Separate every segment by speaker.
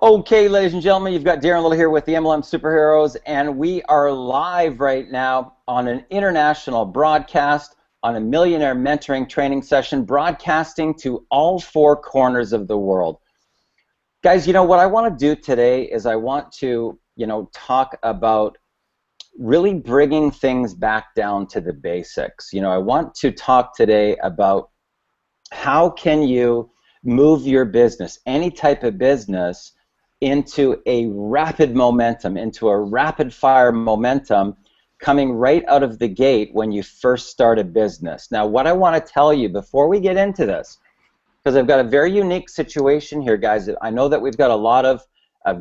Speaker 1: Okay, ladies and gentlemen, you've got Darren Little here with the MLM Superheroes, and we are live right now on an international broadcast on a millionaire mentoring training session, broadcasting to all four corners of the world. Guys, what I want to do today is I want to, talk about really bringing things back down to the basics. I want to talk today about how can you move your business, any type of business, into a rapid momentum, into a rapid fire momentum coming right out of the gate when you first start a business. Now, what I want to tell you before we get into this, because I've got a very unique situation here, guys. I know that we've got a lot of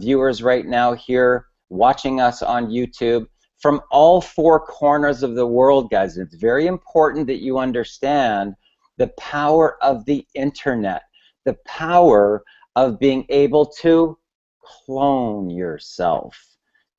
Speaker 1: viewers right now here watching us on YouTube from all four corners of the world, guys. It's very important that you understand the power of the internet, the power of being able to clone yourself,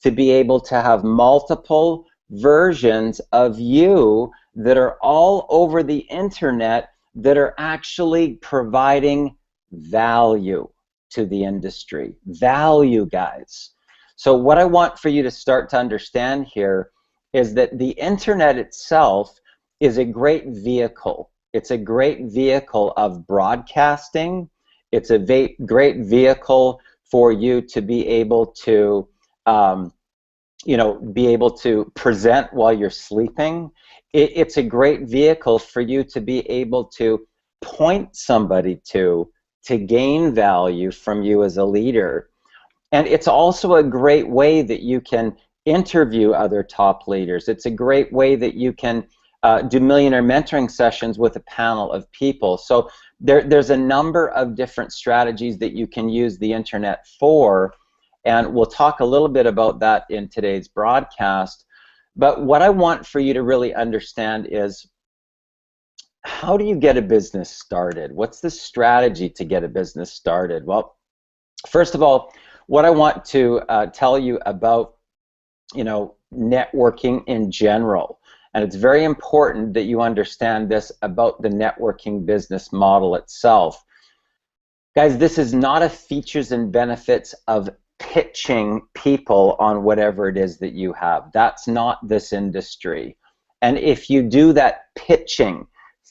Speaker 1: to be able to have multiple versions of you that are all over the internet that are actually providing value to the industry. Value, guys. So what I want for you to start to understand here is that the internet itself is a great vehicle. It's a great vehicle of broadcasting. It's a great vehicle for you to be able to, be able to present while you're sleeping. It's a great vehicle for you to be able to point somebody to gain value from you as a leader. And it's also a great way that you can interview other top leaders. It's a great way that you can do millionaire mentoring sessions with a panel of people. So there's a number of different strategies that you can use the internet for, and we'll talk a little bit about that in today's broadcast. But what I want for you to really understand is, how do you get a business started? What's the strategy to get a business started? Well, first of all, what I want to tell you about, networking in general. And it's very important that you understand this about the networking business model itself. Guys, this is not a features and benefits of pitching people on whatever it is that you have. That's not this industry. And if you do that pitching,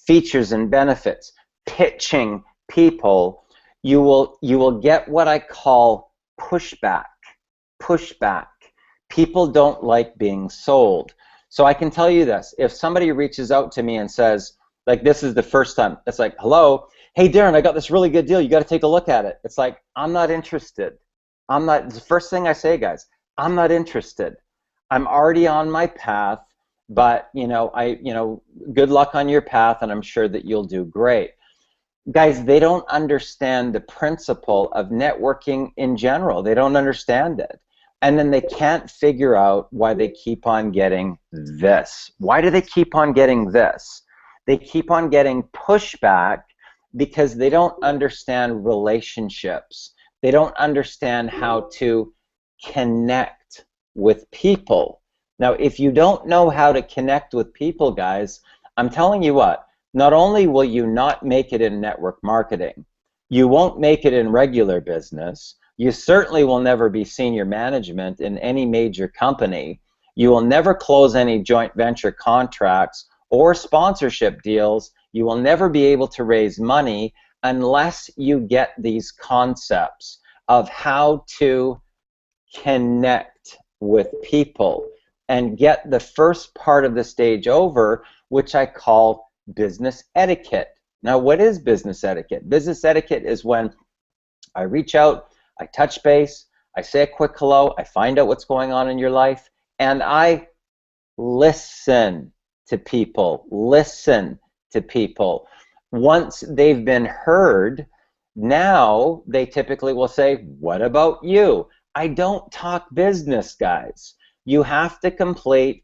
Speaker 1: features and benefits, pitching people, you will get what I call pushback. Pushback. People don't like being sold. So I can tell you this, if somebody reaches out to me and says, like, this is the first time, it's like, hello, hey Darren, I got this really good deal, you got to take a look at it. It's like, I'm not interested. I'm not, it's the first thing I say, guys, I'm not interested. I'm already on my path, but good luck on your path, and I'm sure that you'll do great. Guys, they don't understand the principle of networking in general. They don't understand it. And then they can't figure out why they keep on getting this. Why do they keep on getting this? They keep on getting pushback because they don't understand relationships. They don't understand how to connect with people. Now, if you don't know how to connect with people, guys, I'm telling you what, not only will you not make it in network marketing, you won't make it in regular business. You certainly will never be senior management in any major company. You will never close any joint venture contracts or sponsorship deals. You will never be able to raise money unless you get these concepts of how to connect with people and get the first part of the stage over, which I call business etiquette. Now, what is business etiquette? Business etiquette is when I reach out, I touch base, I say a quick hello, I find out what's going on in your life, and I listen to people. Listen to people. Once they've been heard, now they typically will say, what about you? I don't talk business, guys. You have to complete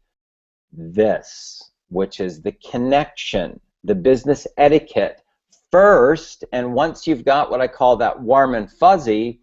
Speaker 1: this, which is the connection, the business etiquette first, and once you've got what I call that warm and fuzzy,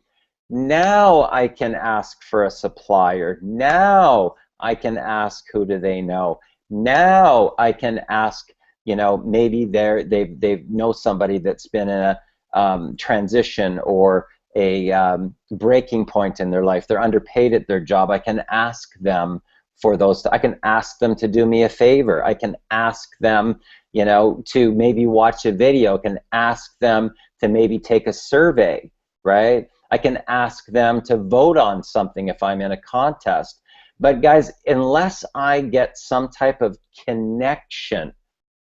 Speaker 1: now I can ask for a supplier. Now I can ask, who do they know? Now I can ask, maybe they know somebody that's been in a transition or breaking point in their life. They're underpaid at their job. I can ask them for those. I can ask them to do me a favor. I can ask them, you know, to maybe watch a video. I can ask them to maybe take a survey, right? I can ask them to vote on something if I'm in a contest. But guys, unless I get some type of connection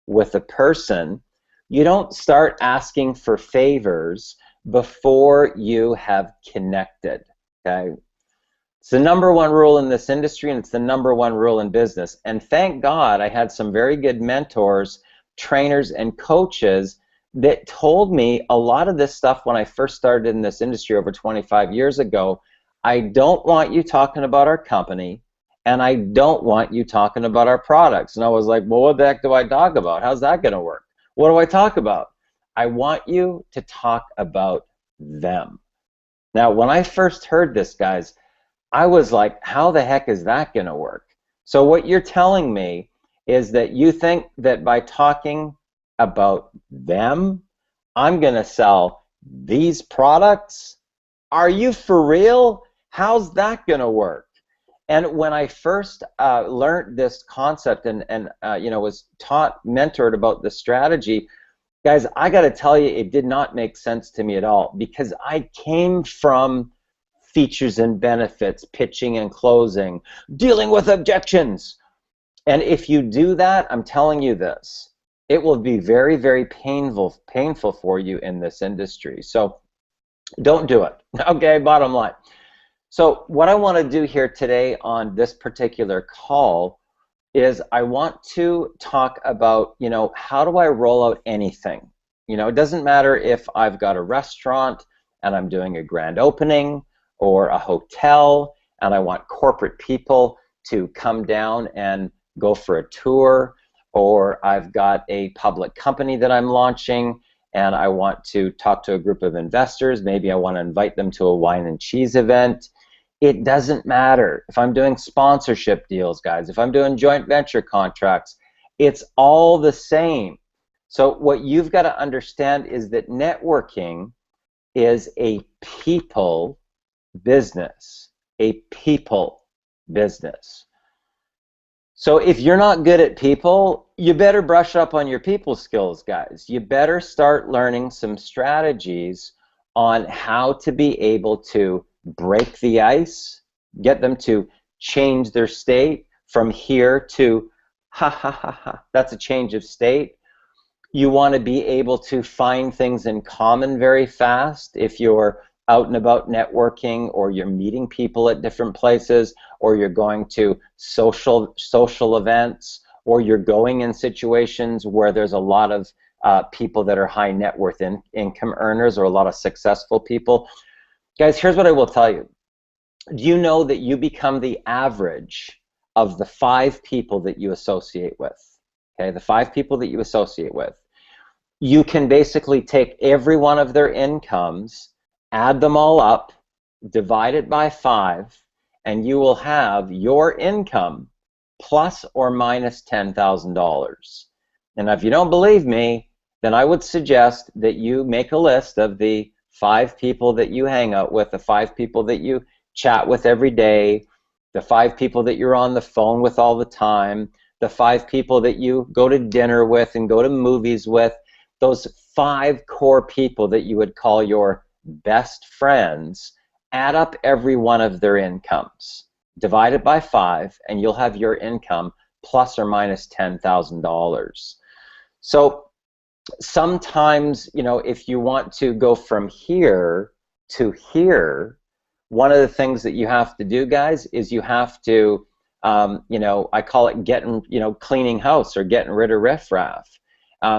Speaker 1: with a person, you don't start asking for favors before you have connected, okay? It's the #1 rule in this industry, and it's the #1 rule in business. And thank God I had some very good mentors, trainers, and coaches that told me a lot of this stuff when I first started in this industry over 25 years ago. I don't want you talking about our company, and I don't want you talking about our products. And I was like, well, what the heck do I talk about? How's that going to work? What do I talk about? I want you to talk about them. Now, when I first heard this, guys, I was like, how the heck is that going to work? So what you're telling me is that you think that by talking about them, I'm going to sell these products? Are you for real? How's that going to work? And when I first learned this concept and you know, was taught, mentored about the strategy, guys, I got to tell you, it did not make sense to me at all, because I came from features and benefits, pitching and closing, dealing with objections. And if you do that, I'm telling you this, it will be very, very painful for you in this industry. So don't do it, okay, bottom line. So what I want to do here today on this particular call is I want to talk about, you know, how do I roll out anything? You know, it doesn't matter if I've got a restaurant and I'm doing a grand opening, or a hotel and I want corporate people to come down and go for a tour, or I've got a public company that I'm launching and I want to talk to a group of investors. Maybe I want to invite them to a wine and cheese event. It doesn't matter. If I'm doing sponsorship deals, guys, if I'm doing joint venture contracts, it's all the same. So what you've got to understand is that networking is a people business, a people business. So if you're not good at people, you better brush up on your people skills, guys. You better start learning some strategies on how to be able to break the ice, get them to change their state from here to ha ha ha ha. That's a change of state. You want to be able to find things in common very fast if you're out and about networking, or you're meeting people at different places, or you're going to social events, or you're going in situations where there's a lot of people that are high net worth income earners, or a lot of successful people. Guys, here's what I will tell you. Do you know that you become the average of the 5 people that you associate with? Okay, the 5 people that you associate with. You can basically take every one of their incomes, add them all up, divide it by 5, and you will have your income plus or minus $10,000. And if you don't believe me, then I would suggest that you make a list of the 5 people that you hang out with, the 5 people that you chat with every day, the 5 people that you're on the phone with all the time, the 5 people that you go to dinner with and go to movies with, those 5 core people that you would call your best friends. Add up every one of their incomes, divide it by 5, and you'll have your income plus or minus $10,000. So sometimes, you know, if you want to go from here to here, one of the things that you have to do, guys, is you have to, you know, I call it cleaning house, or getting rid of riffraff.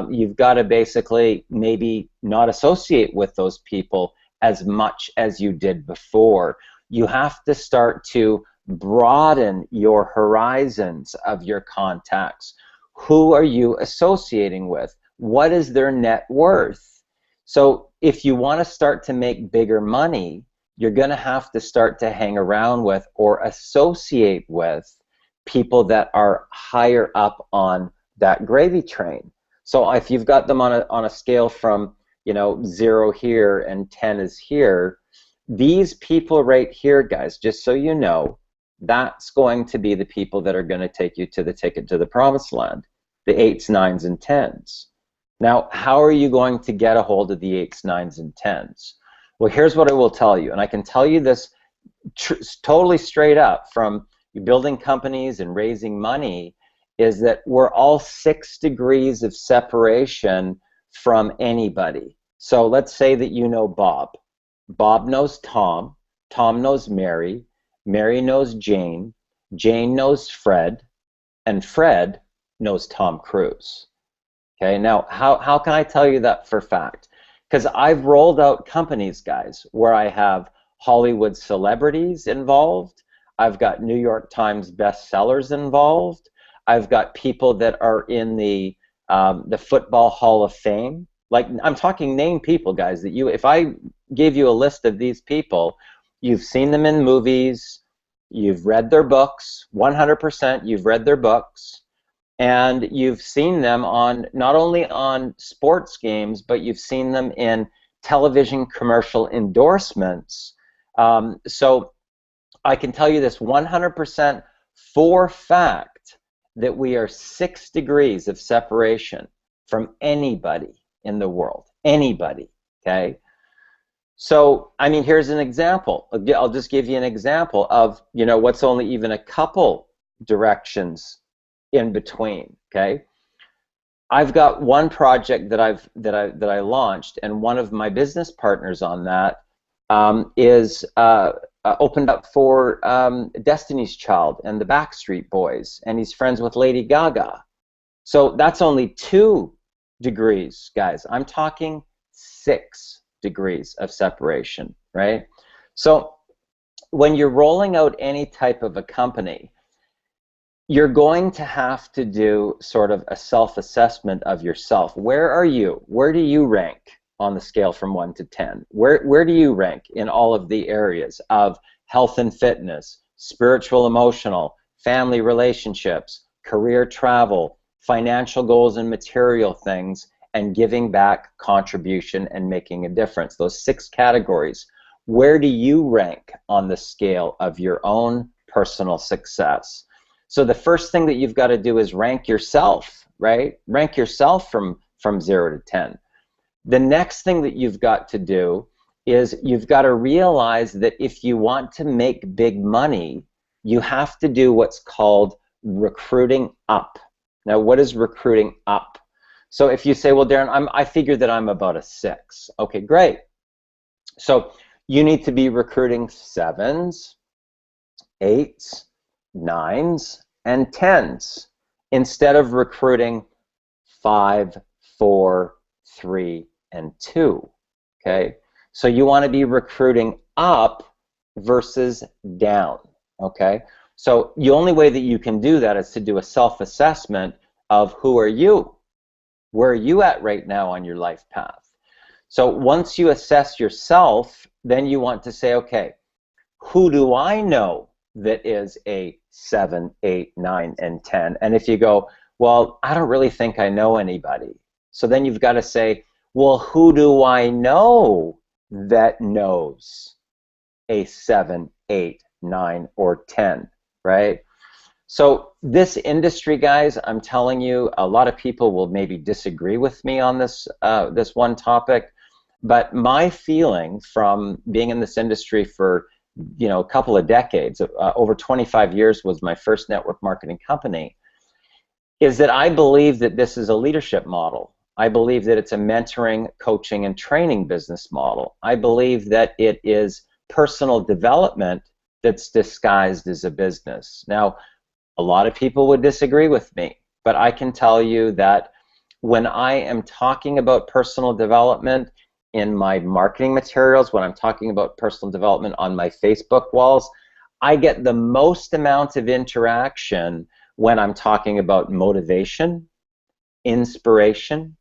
Speaker 1: You've got to basically maybe not associate with those people as much as you did before. You have to start to broaden your horizons of your contacts. Who are you associating with? What is their net worth? So if you want to start to make bigger money, you're going to have to start to hang around with or associate with people that are higher up on that gravy train. So if you've got them on a scale from, you know, 0 here and 10 is here, These people right here, guys, just so you know, that's going to be the people that are going to take you to the ticket to the promised land, the 8s, 9s, and 10s. Now, how are you going to get a hold of the 8s, 9s, and 10s? Well, here's what I will tell you, and I can tell you this totally straight up from building companies and raising money, is that we're all 6 degrees of separation from anybody. So let's say that you know Bob. Bob knows Tom. Tom knows Mary. Mary knows Jane. Jane knows Fred. And Fred knows Tom Cruise. Okay, now how can I tell you that for fact? Because I've rolled out companies, guys, where I have Hollywood celebrities involved. I've got New York Times bestsellers involved. I've got people that are in the Football Hall of Fame. Like, I'm talking name people, guys, that you, if I gave you a list of these people, you've seen them in movies, you've read their books, 100% you've read their books, and you've seen them on, not only on sports games, but you've seen them in television commercial endorsements. So I can tell you this 100% for fact, that we are 6 degrees of separation from anybody in the world. Anybody, okay? So, I mean, here's an example. I'll just give you an example of, you know, what's only even a couple directions in between, okay? I've got one project that I launched, and one of my business partners on that is opened up for Destiny's Child and the Backstreet Boys, and he's friends with Lady Gaga. So that's only 2 degrees, guys. I'm talking 6 degrees of separation, right? So when you're rolling out any type of a company, you're going to have to do sort of a self-assessment of yourself. Where are you? Where do you rank on the scale from 1 to 10? Where do you rank in all of the areas of health and fitness, spiritual, emotional, family relationships, career travel, financial goals and material things, and giving back, contribution, and making a difference? Those 6 categories. Where do you rank on the scale of your own personal success? So the first thing that you've got to do is rank yourself, right? Rank yourself from 0 to 10. The next thing that you've got to do is you've got to realize that if you want to make big money, you have to do what's called recruiting up. Now, what is recruiting up? So if you say, well, Darren, I figure that I'm about a 6. Okay, great. So you need to be recruiting 7s, 8s, 9s, and 10s instead of recruiting 5, 4, 3, and 2, okay? So you want to be recruiting up versus down, okay? So the only way that you can do that is to do a self-assessment of who are you? Where are you at right now on your life path? So once you assess yourself, then you want to say, okay, who do I know that is a 7, 8, 9, and 10? And if you go, well, I don't really think I know anybody. So then you've got to say, well, who do I know that knows a 7, 8, 9, or 10, right? So this industry, guys, I'm telling you, a lot of people will maybe disagree with me on this, this one topic, but my feeling from being in this industry for, you know, a couple of decades, over 25 years was my first network marketing company, is that I believe that this is a leadership model. I believe that it's a mentoring, coaching, and training business model. I believe that it is personal development that's disguised as a business. Now, a lot of people would disagree with me, but I can tell you that when I am talking about personal development in my marketing materials, when I'm talking about personal development on my Facebook walls, I get the most amount of interaction when I'm talking about motivation, inspiration,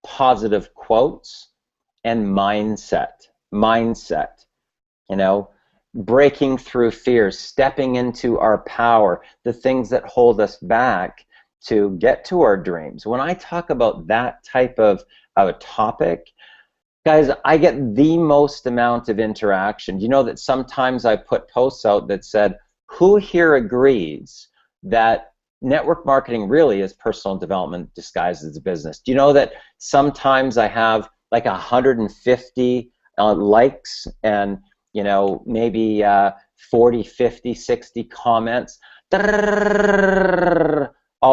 Speaker 1: positive quotes, and mindset. Mindset, you know, breaking through fears, stepping into our power, the things that hold us back to get to our dreams. When I talk about that type of a topic, Guys, I get the most amount of interaction. You know that sometimes I put posts out that said, who here agrees that network marketing really is personal development disguised as a business? Do you know that sometimes I have like 150 likes and, you know, maybe 40, 50, 60 comments all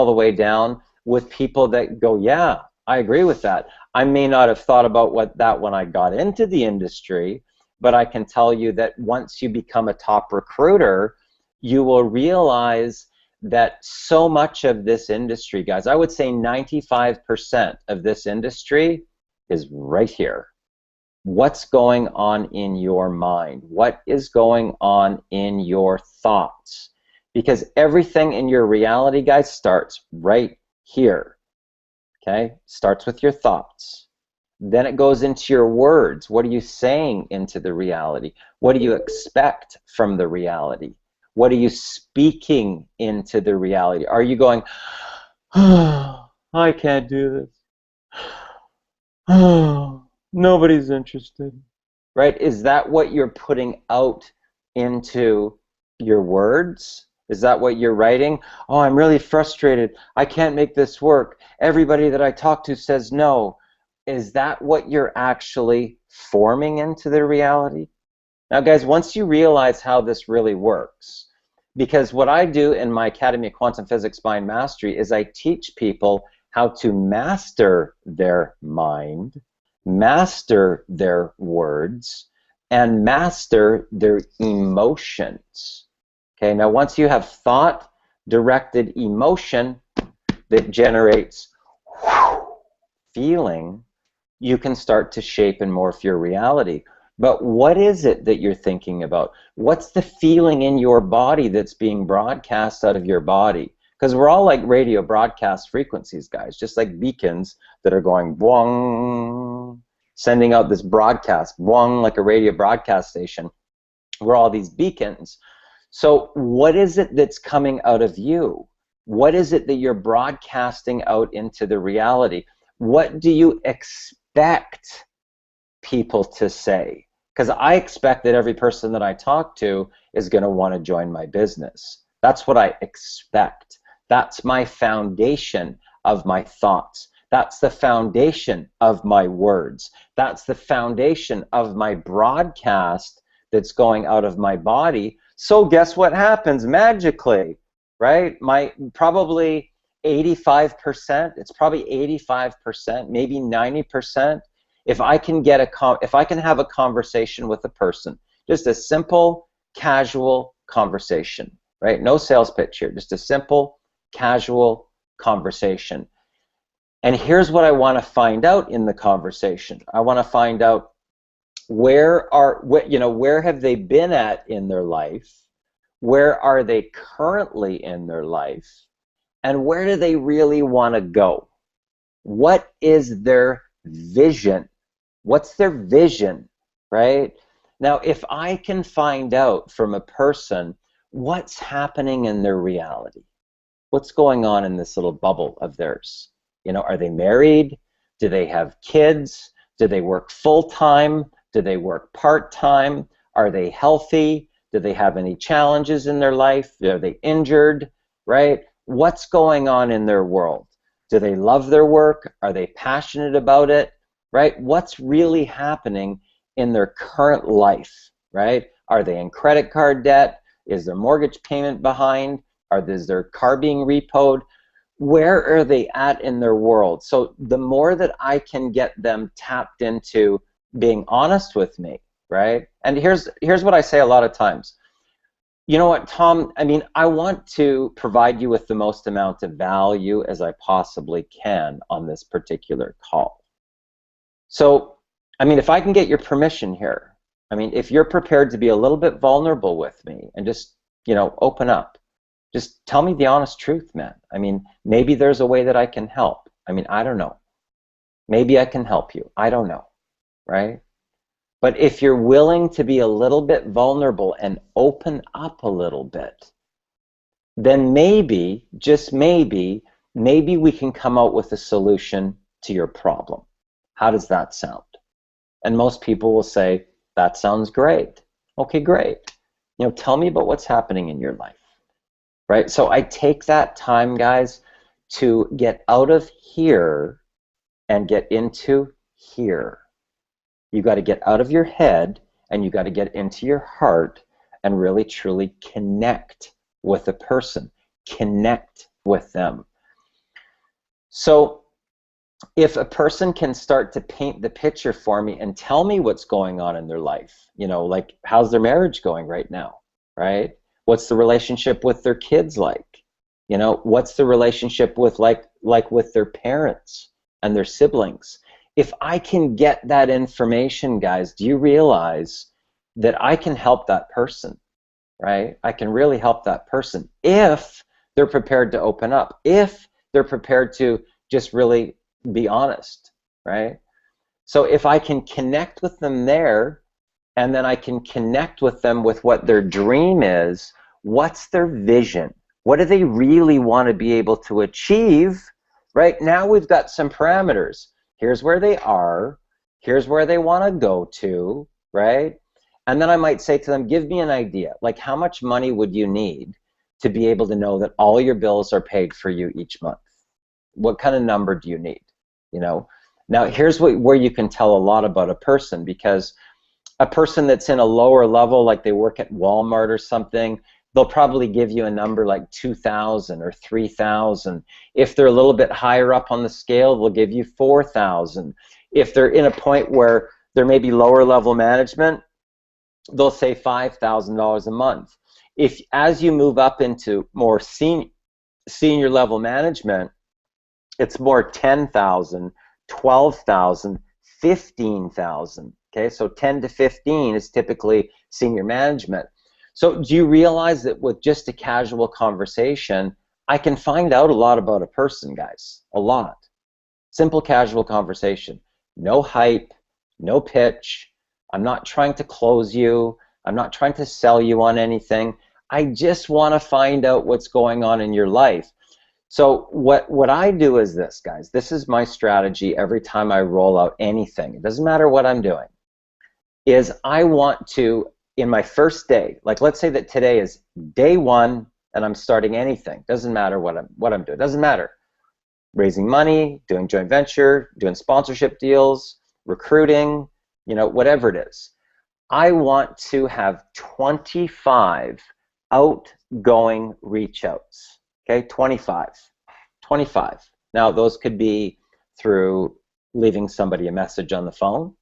Speaker 1: the way down with people that go, yeah, I agree with that. I may not have thought about that when I got into the industry, but I can tell you that once you become a top recruiter, you will realize that so much of this industry, guys, I would say 95% of this industry is right here. What's going on in your mind? What is going on in your thoughts? Because everything in your reality, guys, starts right here. Okay? Starts with your thoughts. Then it goes into your words. What are you saying into the reality? What do you expect from the reality? What are you speaking into the reality? Are you going, oh, I can't do this. Oh, nobody's interested. Right? Is that what you're putting out into your words? Is that what you're writing? Oh, I'm really frustrated. I can't make this work. Everybody that I talk to says no. Is that what you're actually forming into the reality? Now, guys, once you realize how this really works, because what I do in my Academy of Quantum Physics Mind Mastery is I teach people how to master their mind, master their words, and master their emotions. Okay, now once you have thought-directed emotion that generates feeling, you can start to shape and morph your reality. But what is it that you're thinking about? What's the feeling in your body that's being broadcast out of your body? Because we're all like radio broadcast frequencies, guys, just like beacons that are going boing, sending out this broadcast, boing, like a radio broadcast station. We're all these beacons. So what is it that's coming out of you? What is it that you're broadcasting out into the reality? What do you expect people to say? Because I expect that every person that I talk to is going to want to join my business. That's what I expect. That's my foundation of my thoughts. That's the foundation of my words. That's the foundation of my broadcast that's going out of my body. So guess what happens magically, right? Probably 85%, it's probably 85%, maybe 90%. If I can have a conversation with a person, just a simple, casual conversation, right? No sales pitch here, just a simple, casual conversation. And here's what I want to find out in the conversation. I want to find out where have they been at in their life? Where are they currently in their life? And where do they really want to go? What is their vision? What's their vision, right? Now, if I can find out from a person what's happening in their reality, what's going on in this little bubble of theirs, you know, are they married? Do they have kids? Do they work full-time? Do they work part-time? Are they healthy? Do they have any challenges in their life? Are they injured, right? What's going on in their world? Do they love their work? Are they passionate about it, right? What's really happening in their current life, right? Are they in credit card debt? Is their mortgage payment behind? Is their car being repoed? Where are they at in their world? So the more that I can get them tapped into being honest with me, right? And here's what I say a lot of times. You know what, Tom, I mean, I want to provide you with the most amount of value as I possibly can on this particular call. So, I mean, if I can get your permission here, I mean, if you're prepared to be a little bit vulnerable with me and just, you know, open up, just tell me the honest truth, man. I mean, maybe there's a way that I can help. I mean, I don't know. Maybe I can help you. I don't know, right? But if you're willing to be a little bit vulnerable and open up a little bit, then maybe, just maybe we can come out with a solution to your problem. How does that sound? And most people will say, that sounds great. Okay, great. Tell me about what's happening in your life, right? So I take that time, guys, to get out of here and get into here. You got to get out of your head and you got to get into your heart and really truly connect with a person, connect with them. So if a person can start to paint the picture for me and tell me what's going on in their life, like how's their marriage going right now, right? What's the relationship with their kids like? What's the relationship with like with their parents and their siblings? If I can get that information, guys, do you realize that I can help that person, right? I can really help that person if they're prepared to open up, if they're prepared to just really be honest, right? So if I can connect with them there, and then I can connect with them with what their dream is, what's their vision? What do they really want to be able to achieve? Right now we've got some parameters. Here's where they are. Here's where they want to go to, right? And then I might say to them, give me an idea. Like, how much money would you need to be able to know that all your bills are paid for you each month? What kind of number do you need? Now here's where you can tell a lot about a person, because a person that's in a lower level, like they work at Walmart or something, they'll probably give you a number like 2,000 or 3,000. If they're a little bit higher up on the scale, they'll give you 4,000. If they're in a point where there may be lower level management, they'll say $5,000 a month. If as you move up into more senior level management, it's more 10,000, 12,000, 15,000. Okay, so 10 to 15 is typically senior management. So do you realize that with just a casual conversation, I can find out a lot about a person, guys? A lot. Simple casual conversation. No hype, no pitch. I'm not trying to close you. I'm not trying to sell you on anything. I just want to find out what's going on in your life. So what I do is this, guys. This is my strategy every time I roll out anything. It doesn't matter what I'm doing. Is I want to, in my first day, like let's say that today is day one and I'm starting anything. Doesn't matter what I'm doing. Doesn't matter. Raising money, doing joint venture, doing sponsorship deals, recruiting, whatever it is. I want to have 25 outgoing reach outs. Okay, 25. Now those could be through leaving somebody a message on the phone.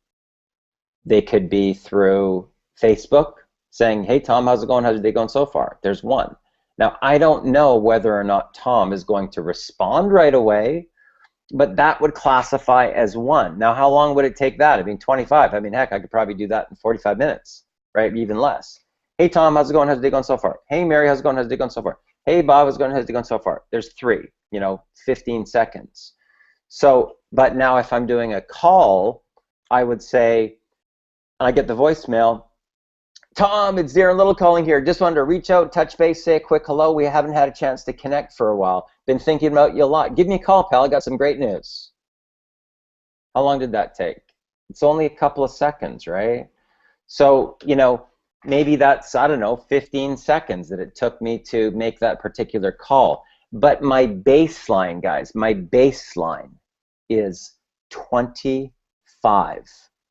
Speaker 1: They could be through Facebook saying, hey Tom, how's it going? How's your day going so far? There's one. Now I don't know whether or not Tom is going to respond right away, but that would classify as one. Now how long would it take that? I mean 25. I mean heck, I could probably do that in 45 minutes, right? Even less. Hey Tom, how's it going? How's your day going so far? Hey Mary, how's it going? How's your day going so far? Hey Bob, how's it going? How's your day going so far? There's 3, 15 seconds. So, but now if I'm doing a call, I would say, and I get the voicemail, Tom, it's Darren Little calling here. Just wanted to reach out, touch base, say a quick hello. We haven't had a chance to connect for a while. Been thinking about you a lot. Give me a call, pal. I got some great news. How long did that take? It's only a couple of seconds, right? So, maybe that's, I don't know, 15 seconds that it took me to make that particular call. But my baseline, guys, my baseline is 25.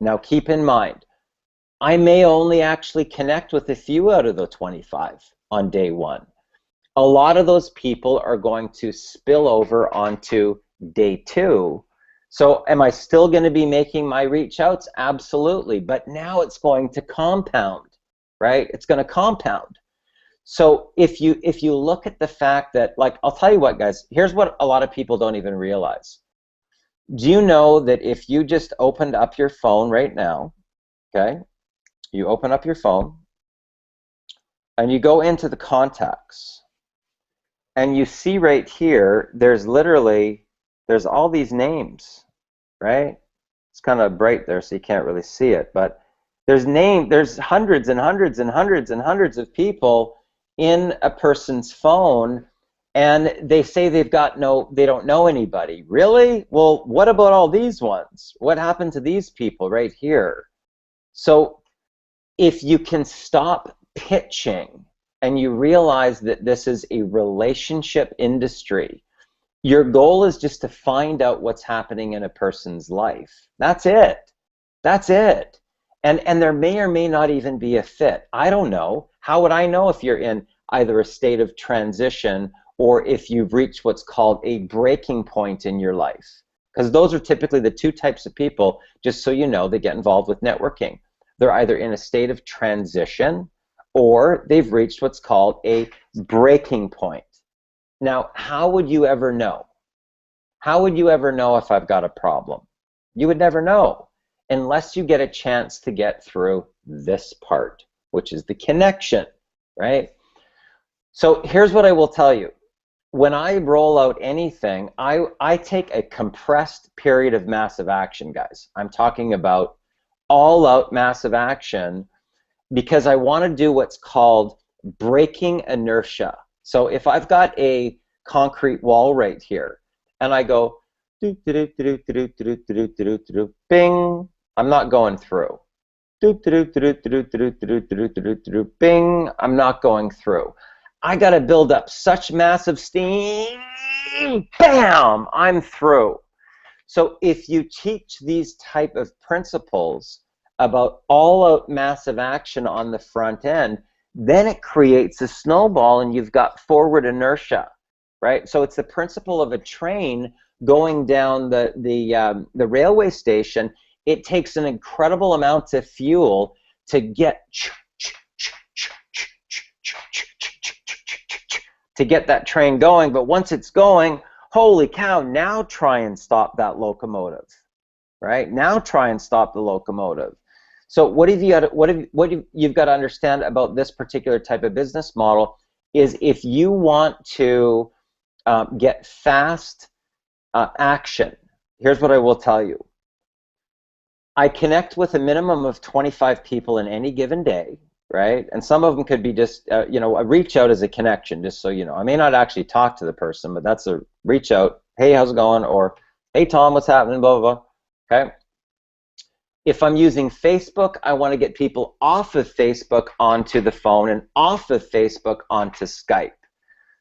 Speaker 1: Now keep in mind, I may only actually connect with a few out of the 25 on day one. A lot of those people are going to spill over onto day 2. So am I still going to be making my reach outs? Absolutely. But now it's going to compound, right? It's going to compound. So if you look at the fact that, like, I'll tell you what, guys, here's what a lot of people don't even realize. Do you know that if you just opened up your phone right now, okay, you open up your phone and you go into the contacts and you see right here, there's all these names, right? It's kind of bright there so you can't really see it, but there's hundreds and hundreds and hundreds and hundreds of people in a person's phone, and they say they don't know anybody. Really? Well, what about all these ones? What happened to these people right here? So if you can stop pitching and you realize that this is a relationship industry, your goal is just to find out what's happening in a person's life. That's it. That's it. And there may or may not even be a fit. I don't know. How would I know if you're in either a state of transition or if you've reached what's called a breaking point in your life? Because those are typically the two types of people, just so you know, that get involved with networking. They're either in a state of transition or they've reached what's called a breaking point. Now, how would you ever know? How would you ever know if I've got a problem? You would never know unless you get a chance to get through this part, which is the connection, right? So here's what I will tell you. When I roll out anything, I take a compressed period of massive action, guys. I'm talking about all-out massive action because I want to do what's called breaking inertia. So if I've got a concrete wall right here, and I go, bing, I'm not going through. Bing, I'm not going through. I got to build up such massive steam, bam, I'm through. So if you teach these type of principles about all-out massive action on the front end, then it creates a snowball and you've got forward inertia, right? So it's the principle of a train going down the railway station. It takes an incredible amount of fuel to get that train going, but once it's going, holy cow, now try and stop that locomotive, right? Now try and stop the locomotive. So what you've got to understand about this particular type of business model is if you want to get fast action, here's what I will tell you. I connect with a minimum of 25 people in any given day, right? And some of them could be just, you know, a reach out is a connection, just so you know. I may not actually talk to the person, but that's a reach out. Hey, how's it going? Or, hey, Tom, what's happening? Blah, blah, blah. Okay? If I'm using Facebook, I want to get people off of Facebook onto the phone and off of Facebook onto Skype.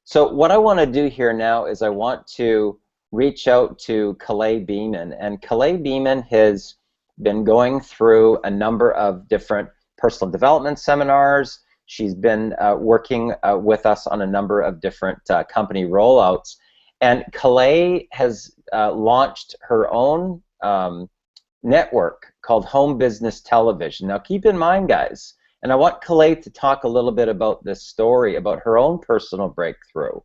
Speaker 1: So what I want to do here now is I want to reach out to Calais Beeman. And Calais Beeman has been going through a number of different personal development seminars. She's been working with us on a number of different company rollouts. And Calais has launched her own network called Home Business Television. Now keep in mind, guys, and I want Calais to talk a little bit about this story, about her own personal breakthrough.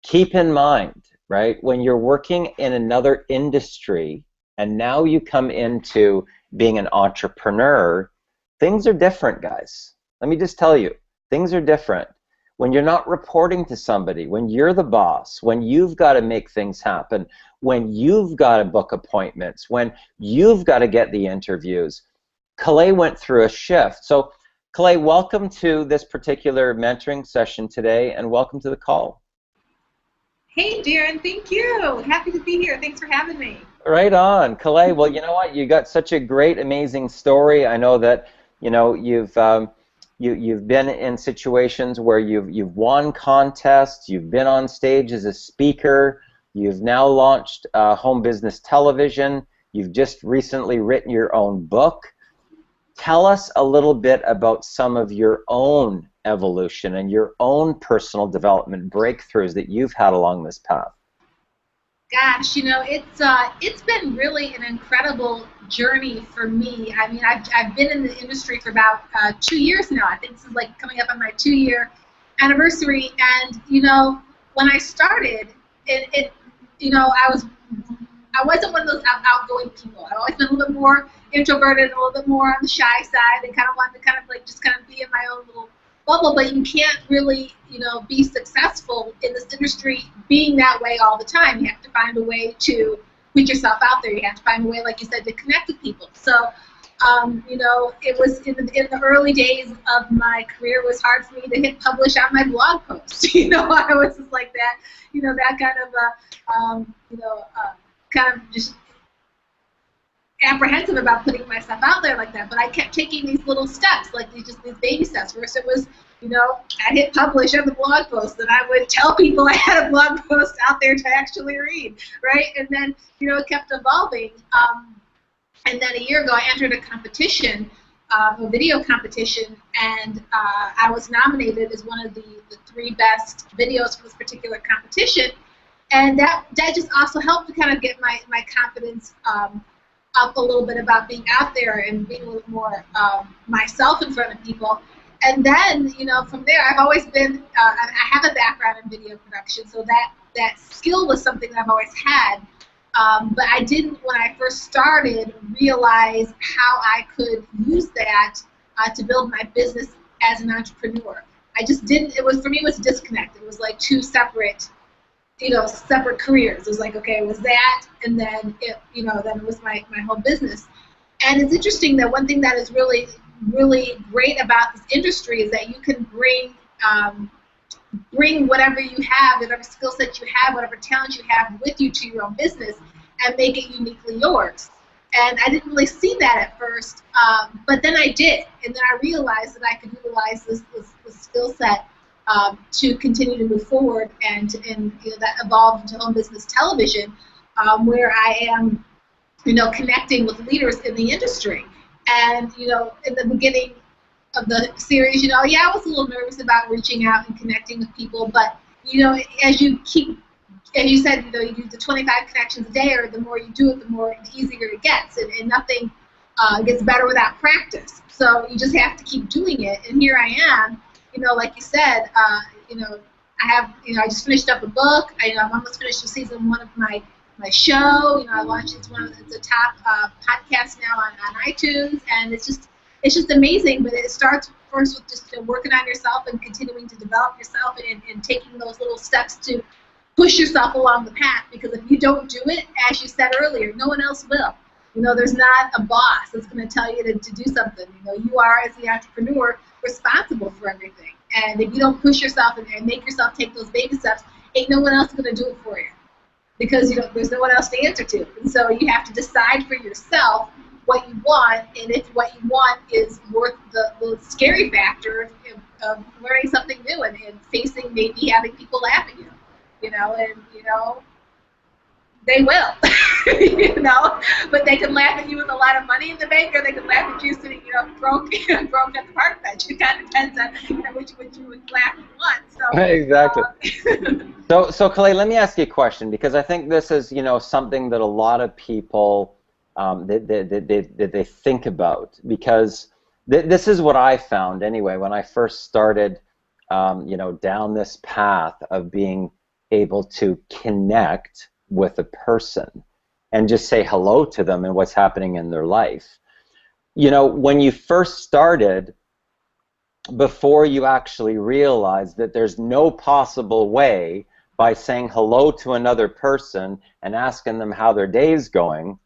Speaker 1: Keep in mind, right, when you're working in another industry and now you come into being an entrepreneur, things are different, guys. Let me just tell you, things are different. When you're not reporting to somebody, when you're the boss, when you've got to make things happen, when you've got to book appointments, when you've got to get the interviews, Calais went through a shift. So, Calais, welcome to this particular mentoring session today, and welcome to the call.
Speaker 2: Hey, Darren, thank you. Happy to be here. Thanks for having me.
Speaker 1: Right on. Calais, well, you know what? You got such a great, amazing story. I know that, you know, you've been in situations where you've won contests, you've been on stage as a speaker, you've now launched Home Business Television, you've just recently written your own book. Tell us a little bit about some of your own evolution and your own personal development breakthroughs that you've had along this path.
Speaker 2: Gosh, you know, it's been really an incredible journey for me. I mean, I've been in the industry for about 2 years now. I think this is like coming up on my 2-year anniversary. And you know, when I started, you know, I wasn't one of those outgoing people. I've always been a little bit more introverted, a little bit more on the shy side, and kind of wanted to just be in my own little bubble. But you can't really, you know, be successful in this industry being that way all the time. You have to find a way to put yourself out there. You have to find a way, like you said, to connect with people. So You know, it was in the early days of my career, it was hard for me to hit publish on my blog post. You know, I was just like that, you know, that kind of, kind of just apprehensive about putting myself out there like that. But I kept taking these little steps, like these baby steps. First, it was, you know, I'd hit publish on the blog post, and I would tell people I had a blog post out there to actually read, right? And then, you know, it kept evolving. And then a year ago, I entered a competition, a video competition, and I was nominated as one of the 3 best videos for this particular competition. And that just also helped to kind of get my confidence up a little bit about being out there and being a little more myself in front of people. And then, you know, from there, I've always been, I have a background in video production, so that skill was something that I've always had. But I didn't, when I first started, realize how I could use that to build my business as an entrepreneur. I just didn't, for me, it was disconnected. It was like 2 separate, you know, separate careers. It was like, okay, it was that, and then it, you know, then it was my whole business. And it's interesting that one thing that is really, really great about this industry is that you can bring whatever you have, whatever skill set you have, whatever talent you have with you to your own business and make it uniquely yours. And I didn't really see that at first, but then I did. And then I realized that I could utilize this skill set to continue to move forward, and you know, that evolved into home business television, where I am, you know, connecting with leaders in the industry. And, you know, in the beginning of the series, you know, yeah, I was a little nervous about reaching out and connecting with people, but, you know, as you said, you know, you do the 25 connections a day, or the more you do it, the easier it gets, and nothing gets better without practice. So you just have to keep doing it, and here I am, you know, like you said, you know, I just finished up a book. I'm almost finished with season 1 of my show. You know, I launched, it's a top podcast now on iTunes, and it's just amazing. But it starts first with just working on yourself and continuing to develop yourself, and taking those little steps to push yourself along the path. Because if you don't do it, as you said earlier, no one else will. You know, there's not a boss that's going to tell you to do something. You know, you are, as the entrepreneur, responsible for everything. And if you don't push yourself and make yourself take those baby steps, ain't no one else going to do it for you. Because, you know, there's no one else to answer to. And so you have to decide for yourself what you want, and if what you want is worth the scary factor of learning something new and facing maybe having people laugh at you. You know, and, you know, they will, you know, but they can laugh at you with a lot of money in the bank, or they can laugh at you sitting, you know, broke at the park bench. It kind of depends on, you know, which you would laugh at want. So,
Speaker 1: exactly. So Kalei, let me ask you a question, because I think this is, you know, something that a lot of people they think about, because this is what I found anyway when I first started, you know, down this path of being able to connect with a person and just say hello to them and what's happening in their life. You know, when you first started, before you actually realize that there's no possible way by saying hello to another person and asking them how their day's going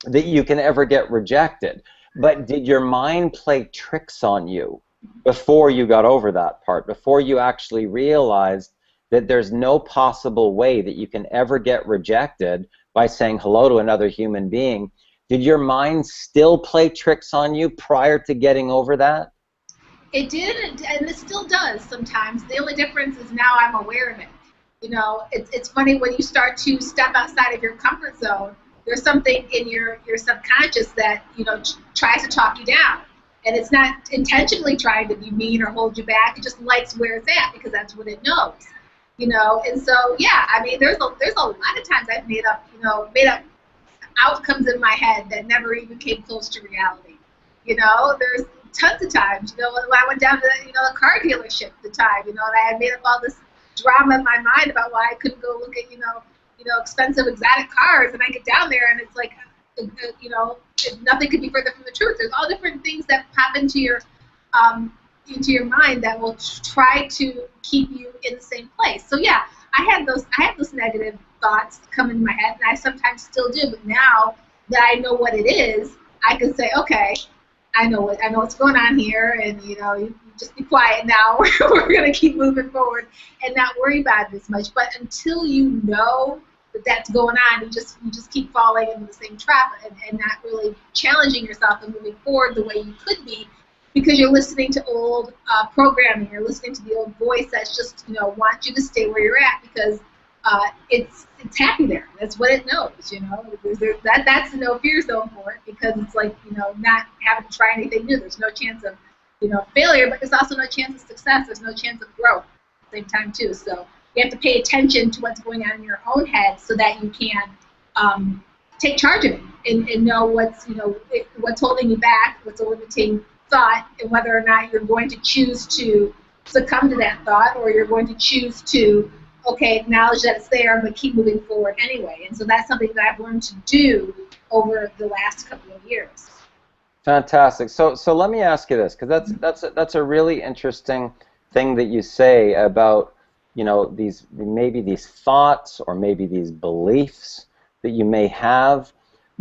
Speaker 1: that you can ever get rejected. But did your mind play tricks on you before you got over that part, before you actually realized that there's no possible way that you can ever get rejected by saying hello to another human being? Did your mind still play tricks on you prior to getting over that?
Speaker 2: It did, and it still does sometimes. The only difference is now I'm aware of it. You know, it's funny when you start to step outside of your comfort zone, there's something in your subconscious that, you know, tries to talk you down. And it's not intentionally trying to be mean or hold you back. It just likes where it's at because that's what it knows. You know, and so, yeah, I mean, there's a lot of times I've made up outcomes in my head that never even came close to reality. You know, there's tons of times, you know, when I went down to, you know, a car dealership at the time, you know, and I had made up all this drama in my mind about why I couldn't go look at, you know, expensive exotic cars, and I get down there and it's like, you know, nothing could be further from the truth. There's all different things that pop into your mind that will try to keep you in the same place. So yeah, I had those negative thoughts come in my head, and I sometimes still do. But now that I know what it is, I can say, okay, I know what's going on here, and you just be quiet now. We're gonna keep moving forward and not worry about it as much. But until you know that that's going on, you just keep falling into the same trap and not really challenging yourself and moving forward the way you could be, because you're listening to old programming. You're listening to the old voice that's just wants you to stay where you're at because it's happy there. That's what it knows. That's the no fear zone for it, because it's like not having to try anything new. There's no chance of failure, but there's also no chance of success. There's no chance of growth at the same time too. So you have to pay attention to what's going on in your own head so that you can take charge of it and know what's holding you back, what's a limiting thought, and whether or not you're going to choose to succumb to that thought, or you're going to choose to acknowledge that it's there, but keep moving forward anyway. And so that's something that I've learned to do over the last couple of years.
Speaker 1: Fantastic. So let me ask you this, because that's a really interesting thing that you say about these thoughts or maybe these beliefs that you may have.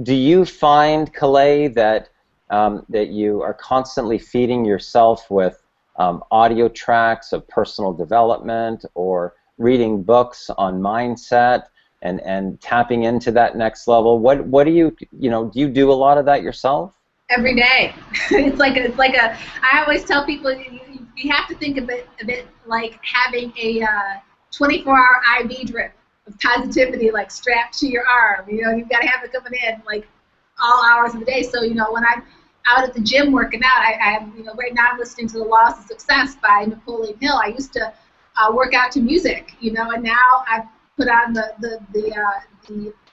Speaker 1: Do you find, Calais, that that you are constantly feeding yourself with audio tracks of personal development, or reading books on mindset and tapping into that next level? What do you do you do a lot of that yourself?
Speaker 2: Every day. It's like a. I always tell people you have to think of it like having a 24-hour IV drip of positivity, like strapped to your arm. You've got to have it coming in like all hours of the day. So when I'm out at the gym working out, I'm right now I'm listening to The Laws of Success by Napoleon Hill. I used to work out to music, and now I've put on the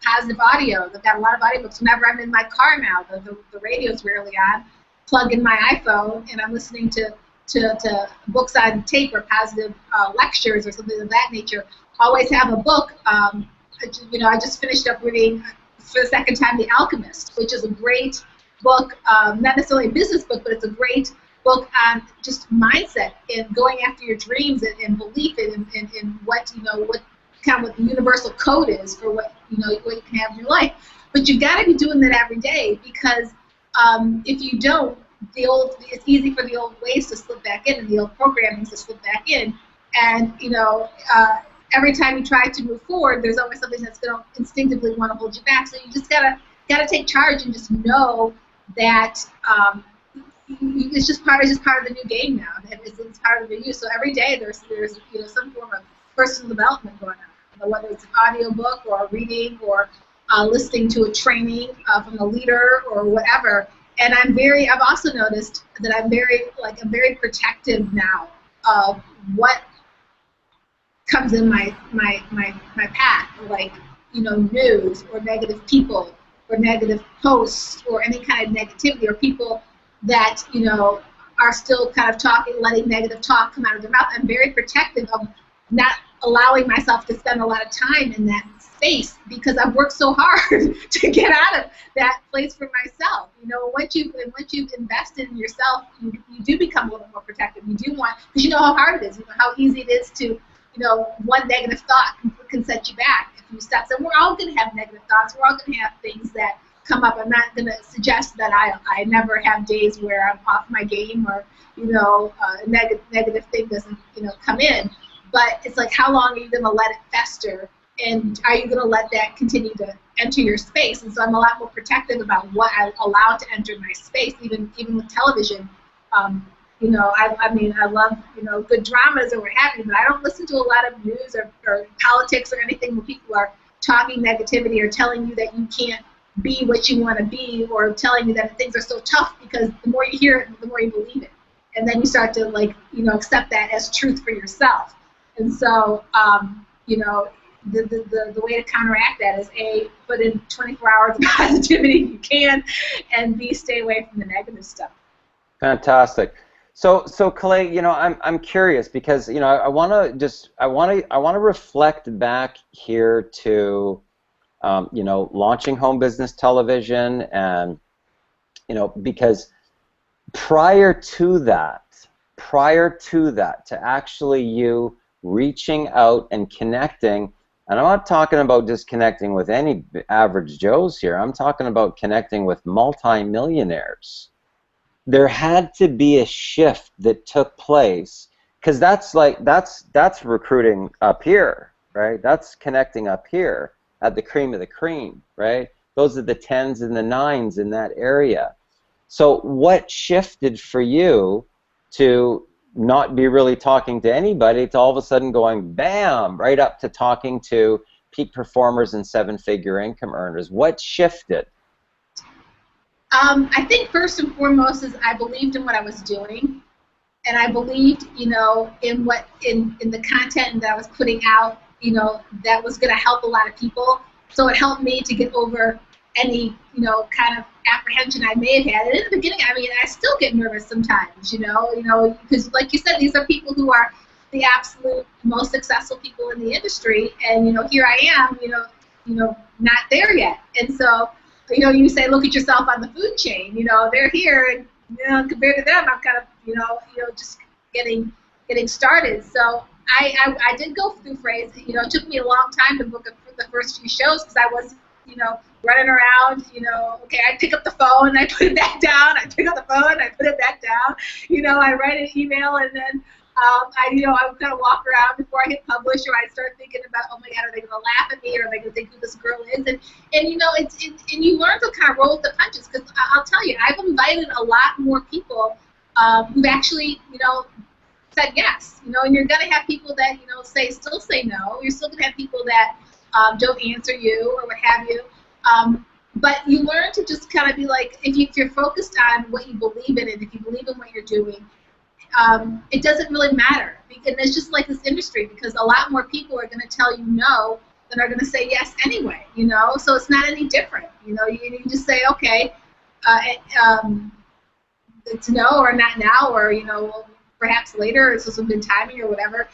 Speaker 2: positive audio. I've got a lot of audiobooks. Whenever I'm in my car now, the radio's rarely on. Plug in my iPhone, and I'm listening to books on tape or positive lectures or something of that nature. Always have a book. I just finished up reading for the second time The Alchemist, which is a great book, not necessarily a business book, but it's a great book on just mindset and going after your dreams and belief in what what the universal code is for what what you can have in your life. But you've got to be doing that every day, because if you don't, it's easy for the old ways to slip back in and the old programming to slip back in. And every time you try to move forward, there's always something that's going to instinctively want to hold you back. So you just gotta take charge and just know that it's just part of the new game now. It's part of the new you. So every day there's some form of personal development going on, whether it's an audio book or reading or listening to a training from a leader or whatever. And I've also noticed that I'm very protective now of what comes in my path, like news or negative people or negative posts or any kind of negativity, or people that are still kind of letting negative talk come out of their mouth. I'm very protective of not allowing myself to spend a lot of time in that space, because I've worked so hard to get out of that place for myself. Once you've invested in yourself, you do become a little more protective. You do want, because you know how hard it is. How easy it is to one negative thought can set you back a few steps. And we're all going to have negative thoughts. We're all going to have things that come up. I'm not going to suggest that I never have days where I'm off my game, or a negative thing doesn't come in. But it's like, how long are you going to let it fester, and are you going to let that continue to enter your space? And so I'm a lot more protective about what I allow to enter my space, even with television. I love good dramas or what have you, but I don't listen to a lot of news or politics or anything where people are talking negativity or telling you that you can't be what you want to be, or telling you that things are so tough, because the more you hear it, the more you believe it, and then you start to accept that as truth for yourself. And so the way to counteract that is A, put in 24 hours of positivity if you can, and B, stay away from the negative stuff.
Speaker 1: Fantastic. So Calais, I'm curious, because I want to reflect back here to launching home business television, and because prior to that, to actually you reaching out and connecting And I'm not talking about just connecting with any average Joes here. I'm talking about connecting with multi-millionaires. There had to be a shift that took place, because that's recruiting up here, right? That's connecting up here at the cream of the cream, right? Those are the 10s and the 9s in that area. So what shifted for you to not be really talking to anybody to all of a sudden going bam right up to talking to peak performers and 7-figure income earners? What shifted?
Speaker 2: I think first and foremost is I believed in what I was doing, and I believed, in the content that I was putting out, that was going to help a lot of people. So it helped me to get over any, kind of apprehension I may have had. And in the beginning, I mean, I still get nervous sometimes, because like you said, these are people who are the absolute most successful people in the industry, and here I am, not there yet. And so, you say, look at yourself on the food chain. They're here, and compared to them, I'm kind of, just getting started. So I did go through phase. It took me a long time to book the first few shows because I was, running around. Okay, I pick up the phone, I put it back down. I pick up the phone, I put it back down. I write an email, and then I would kind of walk around before I hit publish, or I start thinking about, oh my God, are they going to laugh at me, or are they going to think who this girl is? And and you learn to kind of roll with the punches, because I'll tell you, I've invited a lot more people who've actually, said yes, and you're going to have people that, still say no. You're still going to have people that don't answer you or what have you. But you learn to just kind of be like, if you're focused on what you believe in, and if you believe in what you're doing, it doesn't really matter. And it's just like this industry, because a lot more people are going to tell you no than are going to say yes anyway, so it's not any different. You just say, okay, it's no, or not now, or, perhaps later, it's just been timing or whatever.